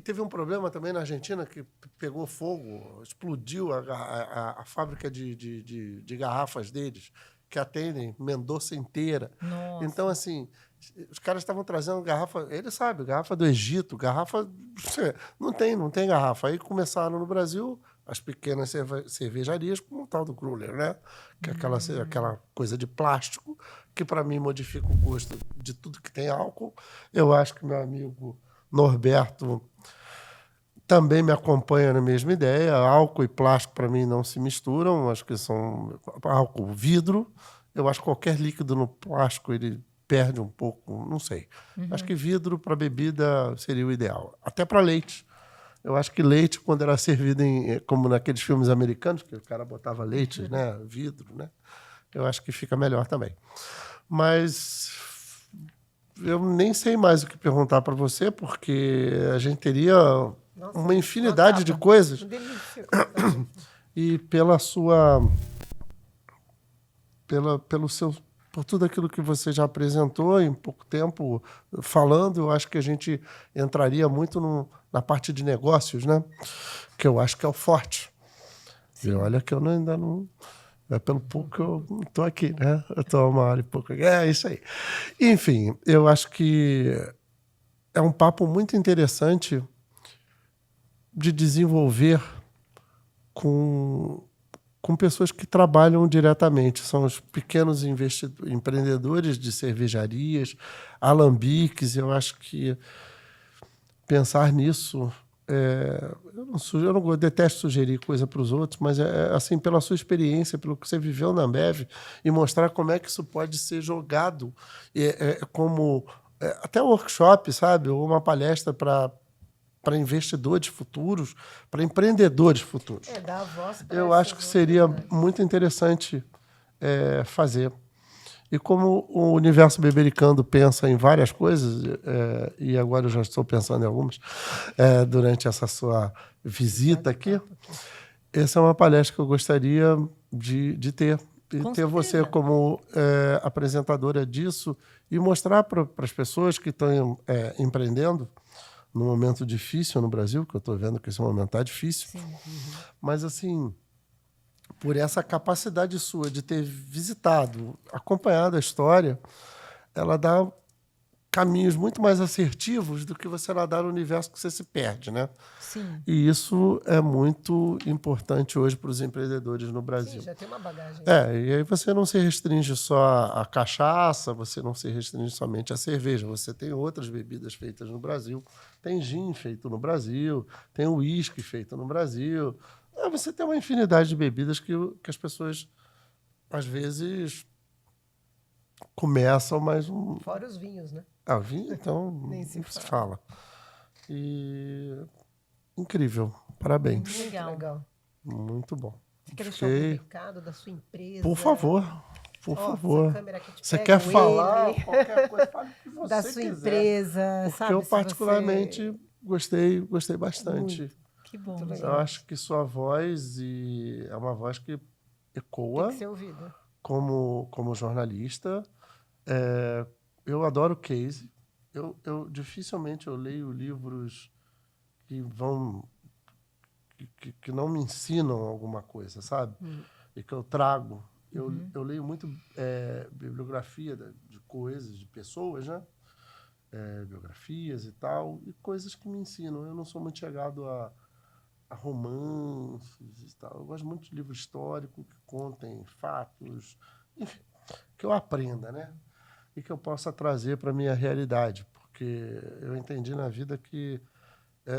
teve um problema também na Argentina que pegou fogo, explodiu a fábrica de garrafas deles, que atendem Mendoza inteira. Nossa. Então, assim, os caras estavam trazendo garrafa, ele sabe, garrafa do Egito, garrafa... Não tem garrafa. Aí começaram no Brasil as pequenas cervejarias com o tal do Growler, né? Que é aquela coisa de plástico que, para mim, modifica o gosto de tudo que tem álcool. Eu acho que meu amigo Norberto também me acompanha na mesma ideia. Álcool e plástico, para mim, não se misturam. Acho que são álcool, vidro. Eu acho que qualquer líquido no plástico ele perde um pouco, não sei. Acho que vidro para bebida seria o ideal. Até para leite. Eu acho que leite, quando era servido como naqueles filmes americanos, que o cara botava leite, né, vidro, né? Eu acho que fica melhor também. Mas eu nem sei mais o que perguntar para você, porque a gente teria uma infinidade de coisas. Delícia. E por tudo aquilo que você já apresentou em pouco tempo falando, eu acho que a gente entraria muito na parte de negócios, né? Que eu acho que é o forte. Sim. E olha que eu ainda não... É pelo pouco que eu estou aqui, né? Eu estou 1 hora e pouco. É isso aí. Enfim, eu acho que é um papo muito interessante de desenvolver com pessoas que trabalham diretamente. São os pequenos empreendedores de cervejarias, alambiques. Eu acho que pensar nisso... eu detesto sugerir coisa para os outros, mas assim, pela sua experiência, pelo que você viveu na Ambev, e mostrar como é que isso pode ser jogado até um workshop, sabe? Ou uma palestra para investidores futuros, para empreendedores futuros. Dar a voz para eu acho que seria muito interessante fazer. E como o Universo Bebericando pensa em várias coisas, e agora eu já estou pensando em algumas, durante essa sua visita aqui, essa é uma palestra que eu gostaria de ter. E ter você como apresentadora disso e mostrar para as pessoas que estão empreendendo num momento difícil no Brasil, que eu estou vendo que esse momento está difícil. Sim. Mas, assim... por essa capacidade sua de ter visitado, acompanhado a história, ela dá caminhos muito mais assertivos do que você nadar no universo que você se perde, né? Sim. E isso é muito importante hoje para os empreendedores no Brasil. Sim, já tem uma bagagem. E aí você não se restringe só à cachaça, você não se restringe somente à cerveja, você tem outras bebidas feitas no Brasil, tem gin feito no Brasil, tem uísque feito no Brasil... você tem uma infinidade de bebidas que as pessoas, às vezes, começam, mas... Fora os vinhos, né? Ah, vinho, então, nem se fala. E... incrível. Parabéns. Legal. Muito bom. Você quer deixar um recado da sua empresa? Por favor. Por favor. Você quer falar qualquer coisa, fale o que você da sua quiser. empresa, porque sabe? Eu, particularmente, gostei bastante. Muito. Que bom. Eu acho que sua voz é uma voz que ecoa. Tem que ser ouvida. Como jornalista. Eu adoro case. Eu dificilmente eu leio livros que não me ensinam alguma coisa, sabe? E que eu trago. Eu leio muito bibliografia de coisas, de pessoas, né? Biografias e tal, e coisas que me ensinam. Eu não sou muito chegado a romances e tal. Eu gosto muito de livro histórico que contem fatos, enfim, que eu aprenda, né? E que eu possa trazer para a minha realidade, porque eu entendi na vida que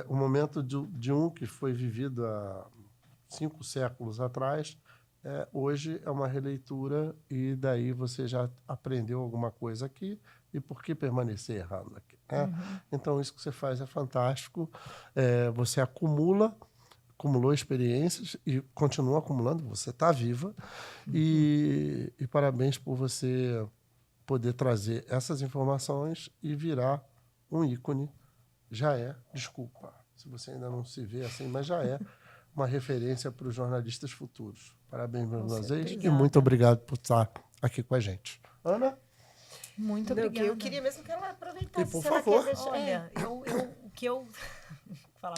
o momento de um que foi vivido há 5 séculos atrás, hoje é uma releitura e daí você já aprendeu alguma coisa aqui e por que permanecer errando aqui? Né? Então, isso que você faz é fantástico. Você acumulou experiências e continua acumulando, você está viva. E parabéns por você poder trazer essas informações e virar um ícone. Desculpa, se você ainda não se vê assim, mas já é uma referência para os jornalistas futuros. Parabéns mais uma vez e muito obrigado por estar aqui com a gente. Ana? Muito obrigada. Eu queria mesmo que ela aproveitasse. Por favor. Olha, o que eu... Falar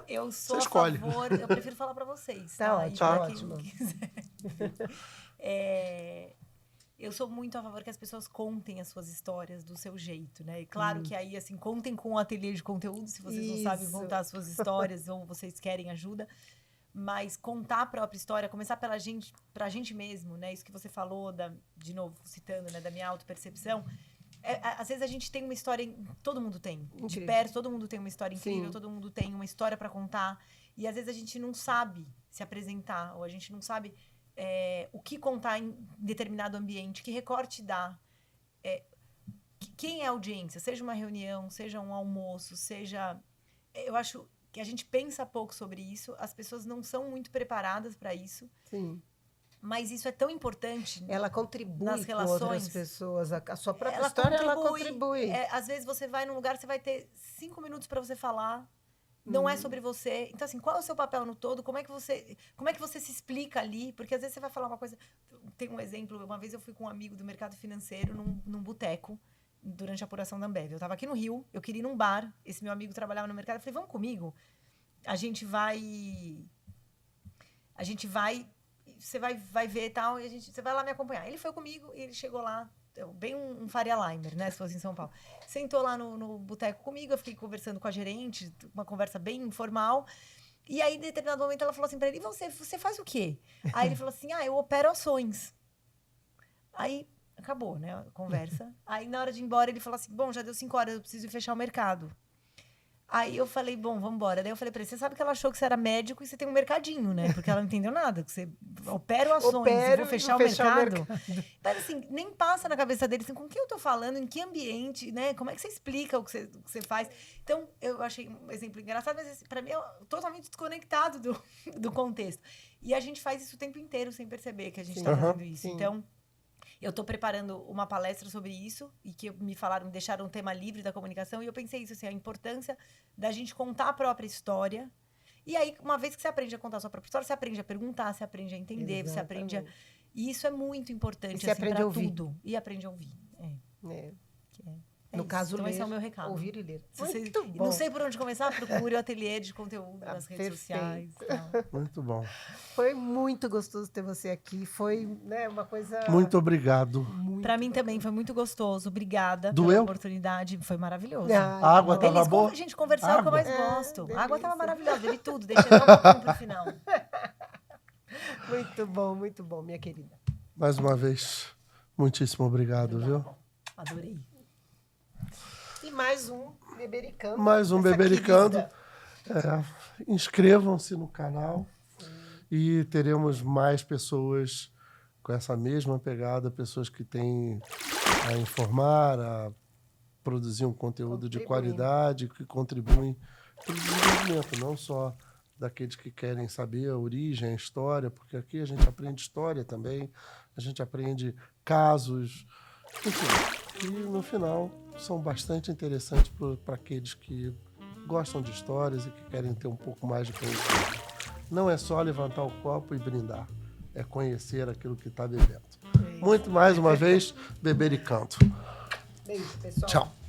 eu sou você a favor... Eu prefiro falar para vocês. Tá ótimo. Eu sou muito a favor que as pessoas contem as suas histórias do seu jeito, né? E claro que aí, assim, contem com o ateliê de conteúdo, se vocês não sabem contar as suas histórias ou vocês querem ajuda. Mas contar a própria história, começar pra gente mesmo, né? Isso que você falou, de novo, citando, né? Da minha autopercepção. Às vezes a gente tem uma história... Todo mundo tem. De perto, todo mundo tem uma história incrível. Sim. Todo mundo tem uma história para contar. E às vezes a gente não sabe se apresentar. Ou a gente não sabe o que contar em determinado ambiente. Que recorte dar. Quem é a audiência? Seja uma reunião, seja um almoço, seja... Eu acho que a gente pensa pouco sobre isso. As pessoas não são muito preparadas para isso. Sim. Mas isso é tão importante. Ela contribui nas relações. Com outras pessoas. A sua própria história, ela contribui. Às vezes você vai num lugar, você vai ter 5 minutos para você falar. Não é sobre você. Então, assim, qual é o seu papel no todo? Como é que você se explica ali? Porque às vezes você vai falar uma coisa... Tem um exemplo. Uma vez eu fui com um amigo do mercado financeiro num boteco durante a apuração da Ambev. Eu estava aqui no Rio, eu queria ir num bar. Esse meu amigo trabalhava no mercado. Eu falei, vamos comigo? A gente vai... Você vai ver e tal, e você vai lá me acompanhar. Ele foi comigo e ele chegou lá, bem um Faria Limer, né? Se fosse em São Paulo. Sentou lá no boteco comigo, eu fiquei conversando com a gerente, uma conversa bem informal. E aí, em determinado momento, ela falou assim pra ele, e você faz o quê? Aí ele falou assim, eu opero ações. Aí, acabou, né, a conversa. Aí, na hora de ir embora, ele falou assim, bom, já deu 5 horas, eu preciso ir fechar o mercado. Aí eu falei, bom, vamos embora. Daí eu falei pra ele, você sabe que ela achou que você era médico e você tem um mercadinho, né? Porque ela não entendeu nada, que você opera ações e vou fechar o mercado. Então, assim, nem passa na cabeça dele, assim, com quem eu tô falando, em que ambiente, né? Como é que você explica o que você faz? Então, eu achei um exemplo engraçado, mas assim, pra mim é totalmente desconectado do contexto. E a gente faz isso o tempo inteiro, sem perceber que a gente tá fazendo isso. Sim. Então... Eu estou preparando uma palestra sobre isso e que me deixaram um tema livre da comunicação e eu pensei isso, assim, a importância da gente contar a própria história. E aí, uma vez que você aprende a contar a sua própria história, você aprende a perguntar, você aprende a entender, exatamente. Você aprende a... E isso é muito importante, você assim, aprende a ouvir. Tudo. E aprende a ouvir. No caso, então, ler, esse é o meu recado. Ouvir e ler. Muito bom. Não sei por onde começar, procure o ateliê de conteúdo nas redes sociais. Muito bom. Foi muito gostoso ter você aqui. Foi, né, uma coisa... Muito obrigado. Para mim também foi muito gostoso. Obrigada pela oportunidade. Foi maravilhoso. A água estava boa? A gente conversar é o que eu mais gosto. A água estava maravilhosa. Bebi tudo. Deixei até um pouquinho pro final. Muito bom, minha querida. Mais uma vez, muitíssimo obrigado, viu? Adorei. E mais um Bebericando. Mais um Bebericando. Inscrevam-se no canal. E teremos mais pessoas com essa mesma pegada, pessoas que têm a informar, a produzir um conteúdo de qualidade, que contribuem para o desenvolvimento, não só daqueles que querem saber a origem, a história, porque aqui a gente aprende história também, a gente aprende casos, enfim, e no final são bastante interessantes para aqueles que gostam de histórias e que querem ter um pouco mais de conhecimento. Não é só levantar o copo e brindar, é conhecer aquilo que está bebendo. Muito mais uma vez, Bebericando. Beijo, pessoal. Tchau.